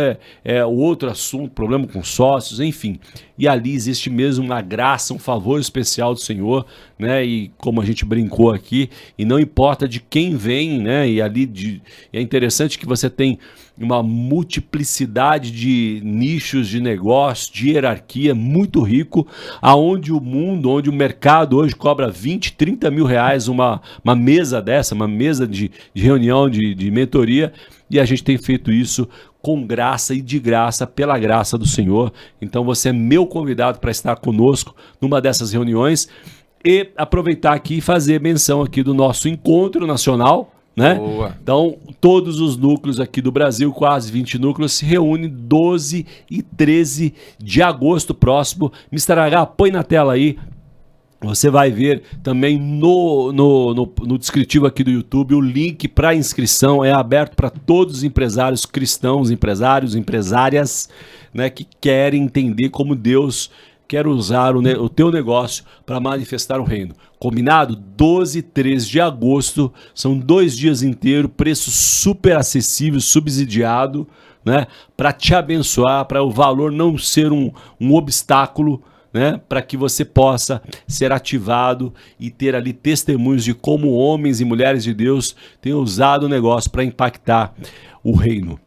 é outro assunto, problema com sócios, enfim. E ali existe mesmo uma graça, um favor especial do Senhor, né? E como a gente brincou aqui, e não importa de quem vem, né? E ali é interessante que você tem uma multiplicidade de nichos de negócio, de hierarquia muito rico, onde o mercado hoje cobra 20, 30 mil reais uma mesa dessa, uma mesa de reunião, de mentoria, e a gente tem feito isso com graça e de graça, pela graça do Senhor. Então você é meu convidado para estar conosco numa dessas reuniões e aproveitar aqui e fazer menção aqui do nosso encontro nacional, né? Boa. Então, todos os núcleos aqui do Brasil, quase 20 núcleos, se reúnem 12 e 13 de agosto próximo. Mr. H, põe na tela aí. Você vai ver também no descritivo aqui do YouTube o link para inscrição. É aberto para todos os empresários cristãos, empresários, empresárias, né, que querem entender como Deus quer usar o teu negócio para manifestar o reino. Combinado? 12 e 13 de agosto, são 2 dias inteiros, preço super acessível, subsidiado, né, para te abençoar, para o valor não ser um obstáculo, né, para que você possa ser ativado e ter ali testemunhos de como homens e mulheres de Deus têm usado o negócio para impactar o reino.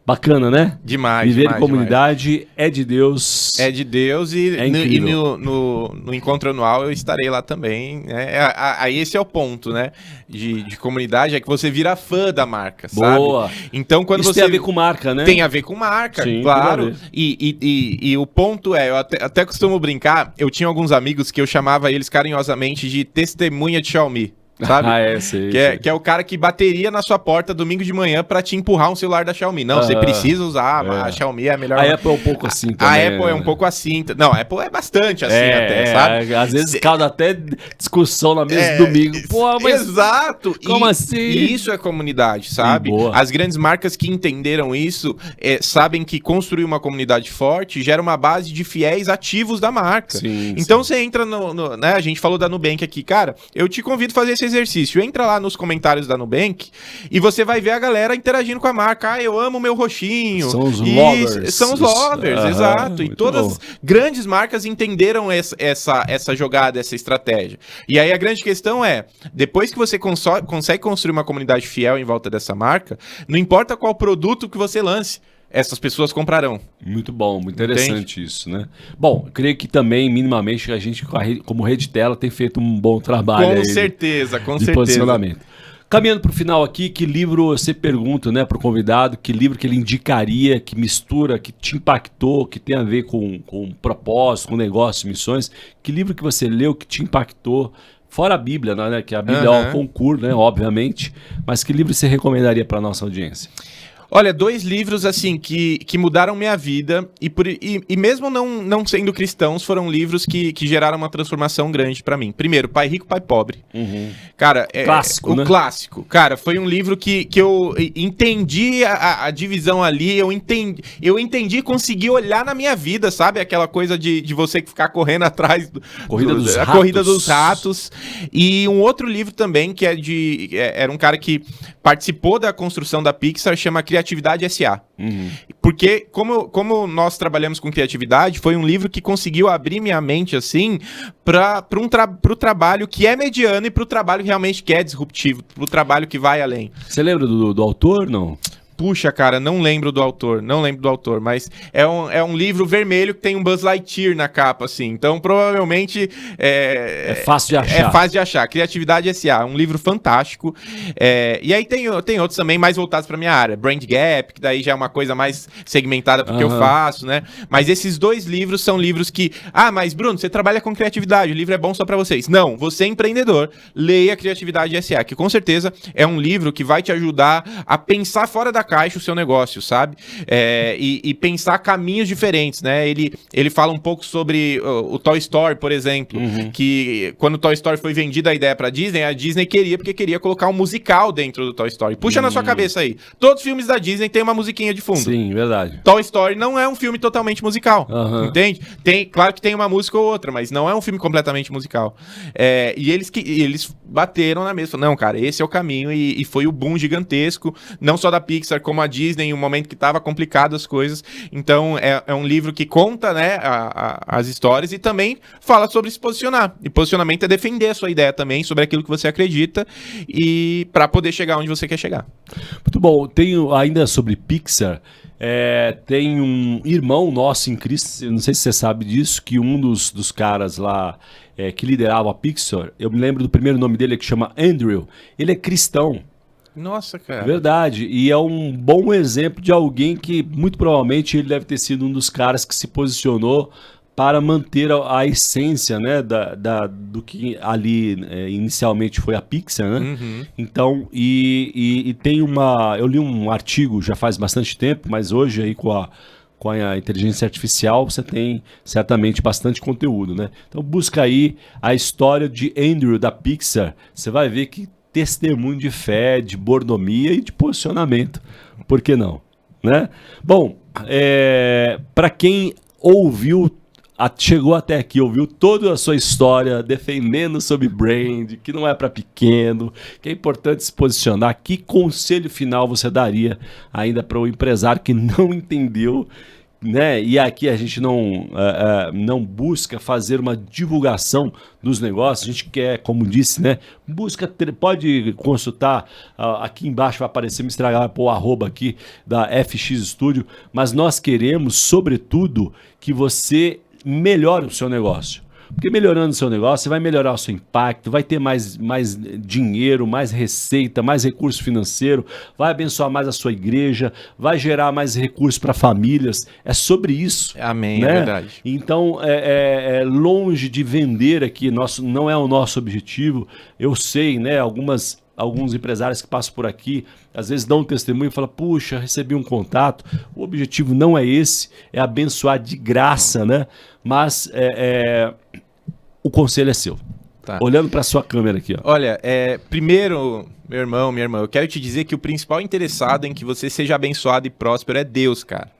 Bacana, né? Demais. Viver demais, em comunidade demais. É de Deus. É de Deus e, no encontro anual eu estarei lá também. Né? Aí esse é o ponto, né? De comunidade, é que você vira fã da marca, Boa. sabe? Então quando Isso você... tem a ver com marca, né? Tem a ver com marca, sim, claro. E o ponto é, eu até costumo brincar, eu tinha alguns amigos que eu chamava eles carinhosamente de testemunha de Xiaomi. Sabe? Sei, que é o cara que bateria na sua porta domingo de manhã pra te empurrar um celular da Xiaomi. Não, você precisa usar, a Xiaomi é a melhor. A Apple é um pouco assim também. A Apple é um pouco assim. Não, a Apple é bastante assim até, sabe? Às vezes causa até discussão na mesa de domingo. Pô, mas exato. Como assim? E isso é comunidade, sabe? As grandes marcas que entenderam isso sabem que construir uma comunidade forte gera uma base de fiéis ativos da marca. Sim, então você entra né? A gente falou da Nubank aqui, cara. Eu te convido a fazer esse exercício. Entra lá nos comentários da Nubank e você vai ver a galera interagindo com a marca. Ah, eu amo meu roxinho. São os lovers. São os lovers, exato. E todas as grandes marcas entenderam essa jogada, essa estratégia. E aí a grande questão é, depois que você consegue construir uma comunidade fiel em volta dessa marca, não importa qual produto que você lance, essas pessoas comprarão. Muito bom, muito interessante. Entende? Isso, né? Bom, creio que também, minimamente, a gente, como Rede Tela, tem feito um bom trabalho. Com certeza. Posicionamento. Caminhando para o final aqui, que livro você pergunta, né, para o convidado, que livro que ele indicaria, que mistura, que te impactou, que tem a ver com propósito, com negócio, missões, que livro que você leu que te impactou, fora a Bíblia, né, que a Bíblia é um concurso, né, obviamente, mas que livro você recomendaria para a nossa audiência? Olha, 2 livros assim que mudaram minha vida e mesmo não sendo cristãos, foram livros que geraram uma transformação grande pra mim. Primeiro, Pai Rico, Pai Pobre. Cara, clássico, o né? clássico. Cara, foi um livro que eu entendi a divisão ali, eu entendi e consegui olhar na minha vida, sabe? Aquela coisa de você ficar correndo atrás a Corrida dos Ratos. E um outro livro também que era um cara que participou da construção da Pixar, chama Criatividade S.A. Porque, como nós trabalhamos com criatividade, foi um livro que conseguiu abrir minha mente, assim, pro trabalho que é mediano e pro trabalho realmente que é disruptivo, pro trabalho que vai além. Você lembra do autor, não? Puxa, cara, não lembro do autor, mas é um livro vermelho que tem um Buzz Lightyear na capa, assim, então provavelmente é fácil de achar. É fácil de achar, Criatividade S.A., um livro fantástico, e aí tem outros também mais voltados pra minha área, Brand Gap, que daí já é uma coisa mais segmentada porque eu faço, né, mas esses 2 livros são livros que, mas Bruno, você trabalha com criatividade, o livro é bom só pra vocês. Não, você é empreendedor, leia Criatividade S.A., que com certeza é um livro que vai te ajudar a pensar fora da caixa o seu negócio, sabe? E pensar caminhos diferentes, né? Ele fala um pouco sobre o Toy Story, por exemplo, que quando o Toy Story foi vendida a ideia pra Disney, a Disney queria colocar um musical dentro do Toy Story. Puxa na sua cabeça aí. Todos os filmes da Disney têm uma musiquinha de fundo. Sim, verdade. Toy Story não é um filme totalmente musical, entende? Claro que tem uma música ou outra, mas não é um filme completamente musical. E eles bateram na mesa, falaram, não, cara, esse é o caminho, e foi o boom gigantesco, não só da Pixar, como a Disney, em um momento que estava complicado as coisas. Então, é um livro que conta, né, as histórias e também fala sobre se posicionar. E posicionamento é defender a sua ideia também, sobre aquilo que você acredita, e para poder chegar onde você quer chegar. Muito bom. Tenho ainda sobre Pixar, tem um irmão nosso em Cristo, não sei se você sabe disso, que um dos caras lá que liderava a Pixar, eu me lembro do primeiro nome dele, que chama Andrew, ele é cristão. Nossa, cara. Verdade. E é um bom exemplo de alguém que, muito provavelmente, ele deve ter sido um dos caras que se posicionou para manter a essência, né, do que ali inicialmente foi a Pixar, né? Uhum. Então, e tem eu li um artigo já faz bastante tempo, mas hoje aí com a inteligência artificial você tem certamente bastante conteúdo, né? Então busca aí a história de Andrew da Pixar, você vai ver que testemunho de fé, de mordomia e de posicionamento. Por que não? Né? Bom, para quem ouviu, chegou até aqui, ouviu toda a sua história defendendo sobre brand, que não é para pequeno, que é importante se posicionar, que conselho final você daria ainda para o empresário que não entendeu, né? E aqui a gente não busca fazer uma divulgação dos negócios, a gente quer, como disse, né? Pode consultar, aqui embaixo vai aparecer, me estragar o arroba aqui da FX Studio, mas nós queremos, sobretudo, que você melhore o seu negócio. Porque melhorando o seu negócio, você vai melhorar o seu impacto, vai ter mais dinheiro, mais receita, mais recurso financeiro, vai abençoar mais a sua igreja, vai gerar mais recursos para famílias. É sobre isso. Amém, né? É verdade. Então, longe de vender aqui, não é o nosso objetivo. Eu sei, né, alguns empresários que passam por aqui, às vezes dão um testemunho e falam, puxa, recebi um contato. O objetivo não é esse, é abençoar de graça, né? Mas o conselho é seu. Tá. Olhando para sua câmera aqui, ó. Olha, primeiro, meu irmão, minha irmã, eu quero te dizer que o principal interessado em que você seja abençoado e próspero é Deus, cara.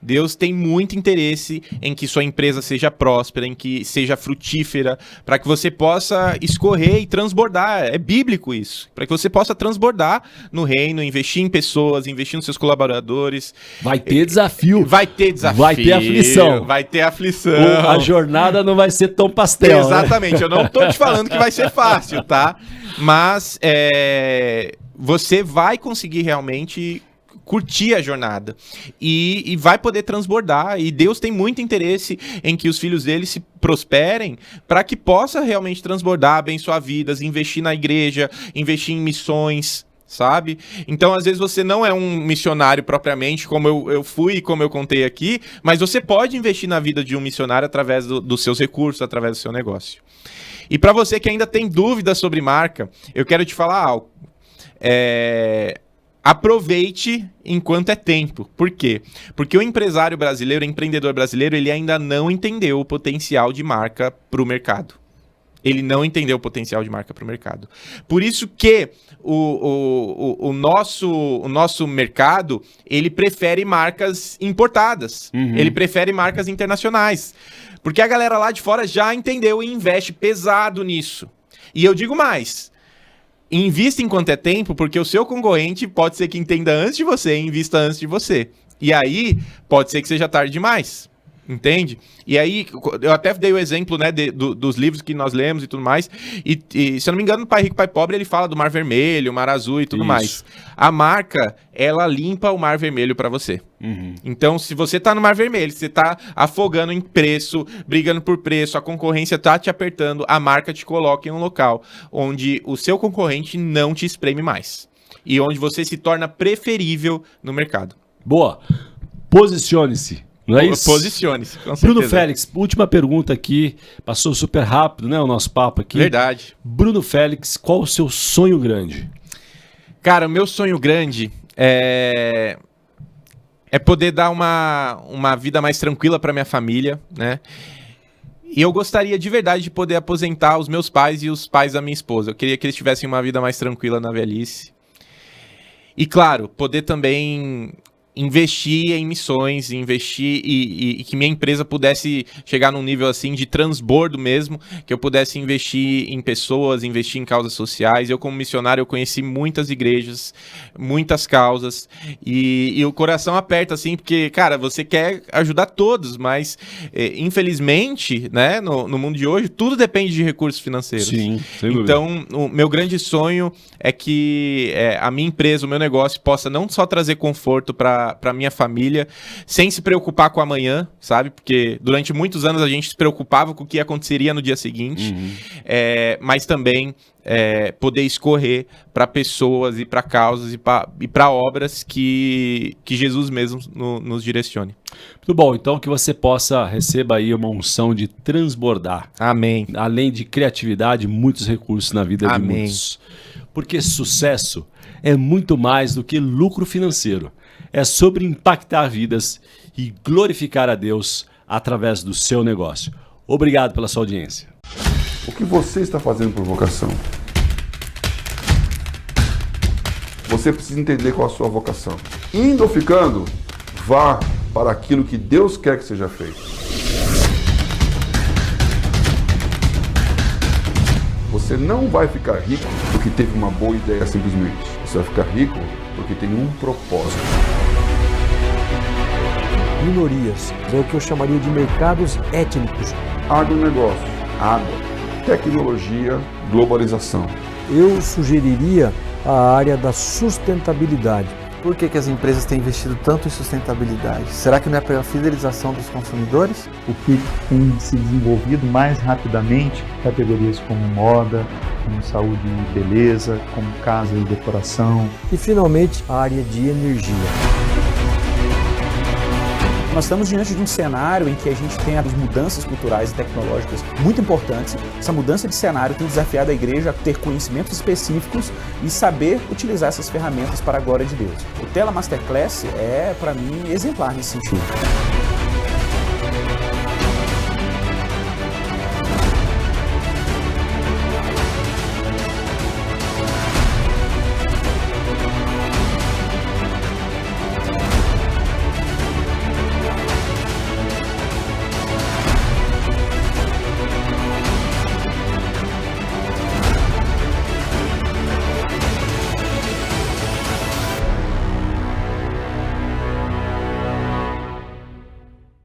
Deus tem muito interesse em que sua empresa seja próspera, em que seja frutífera, para que você possa escorrer e transbordar. É bíblico isso. Para que você possa transbordar no reino, investir em pessoas, investir nos seus colaboradores. Vai ter desafio. Vai ter desafio. Vai ter aflição. Vai ter aflição. A jornada não vai ser tão pastel. Exatamente. Né? Eu não tô te falando que vai ser fácil, tá? Mas você vai conseguir realmente curtir a jornada e vai poder transbordar, e Deus tem muito interesse em que os filhos dele se prosperem para que possa realmente transbordar, abençoar vidas, investir na igreja, investir em missões, sabe? Então, às vezes você não é um missionário propriamente, como eu fui e como eu contei aqui, mas você pode investir na vida de um missionário através dos seus recursos, através do seu negócio. E para você que ainda tem dúvidas sobre marca, eu quero te falar algo. Aproveite enquanto é tempo. Por quê? Porque o empresário brasileiro, o empreendedor brasileiro, ele ainda não entendeu o potencial de marca para o mercado. Ele não entendeu o potencial de marca para o mercado. Por isso que o nosso mercado, ele prefere marcas importadas. Uhum. Ele prefere marcas internacionais. Porque a galera lá de fora já entendeu e investe pesado nisso. E eu digo mais. Invista enquanto é tempo, porque o seu concorrente pode ser que entenda antes de você e invista antes de você. E aí, pode ser que seja tarde demais. Entende? E aí, eu até dei o exemplo, né, dos livros que nós lemos e tudo mais. E se eu não me engano, no Pai Rico, Pai Pobre, ele fala do Mar Vermelho, Mar Azul e tudo mais. A marca, ela limpa o Mar Vermelho para você. Uhum. Então, se você tá no Mar Vermelho, você tá afogando em preço, brigando por preço, a concorrência tá te apertando, a marca te coloca em um local onde o seu concorrente não te espreme mais. E onde você se torna preferível no mercado. Boa. Posicione-se. Não é isso? Posicione-se, com certeza. Bruno Félix, última pergunta aqui. Passou super rápido, né? O nosso papo aqui. Verdade. Bruno Félix, qual o seu sonho grande? Cara, o meu sonho grande é poder dar uma vida mais tranquila para minha família, né? E eu gostaria de verdade de poder aposentar os meus pais e os pais da minha esposa. Eu queria que eles tivessem uma vida mais tranquila na velhice. E claro, poder também investir em missões, investir e que minha empresa pudesse chegar num nível assim de transbordo mesmo, que eu pudesse investir em pessoas, investir em causas sociais. Eu, como missionário, eu conheci muitas igrejas, muitas causas, e o coração aperta assim, porque, cara, você quer ajudar todos, mas infelizmente, né, no mundo de hoje, tudo depende de recursos financeiros. Sim, sem dúvida. Então, o meu grande sonho é que a minha empresa, o meu negócio, possa não só trazer conforto para para minha família, sem se preocupar com amanhã, sabe? Porque durante muitos anos a gente se preocupava com o que aconteceria no dia seguinte, mas também poder escorrer para pessoas e para causas e para obras que Jesus mesmo nos direcione. Muito bom, então que você receba aí uma unção de transbordar. Amém. Além de criatividade, muitos recursos na vida de muitos. Porque sucesso é muito mais do que lucro financeiro. É sobre impactar vidas e glorificar a Deus através do seu negócio. Obrigado pela sua audiência. O que você está fazendo por vocação? Você precisa entender qual a sua vocação. Indo ou ficando, vá para aquilo que Deus quer que seja feito. Você não vai ficar rico porque teve uma boa ideia simplesmente. Você vai ficar rico porque tem um propósito. Minorias, é o que eu chamaria de mercados étnicos. Agronegócio, água, tecnologia, globalização. Eu sugeriria a área da sustentabilidade. Por que as empresas têm investido tanto em sustentabilidade? Será que não é pela fidelização dos consumidores? O que tem se desenvolvido mais rapidamente, categorias como moda, como saúde e beleza, como casa e decoração. E, finalmente, a área de energia. Nós estamos diante de um cenário em que a gente tem as mudanças culturais e tecnológicas muito importantes. Essa mudança de cenário tem desafiado a igreja a ter conhecimentos específicos e saber utilizar essas ferramentas para a glória de Deus. O Tela Masterclass é, para mim, exemplar nesse sentido.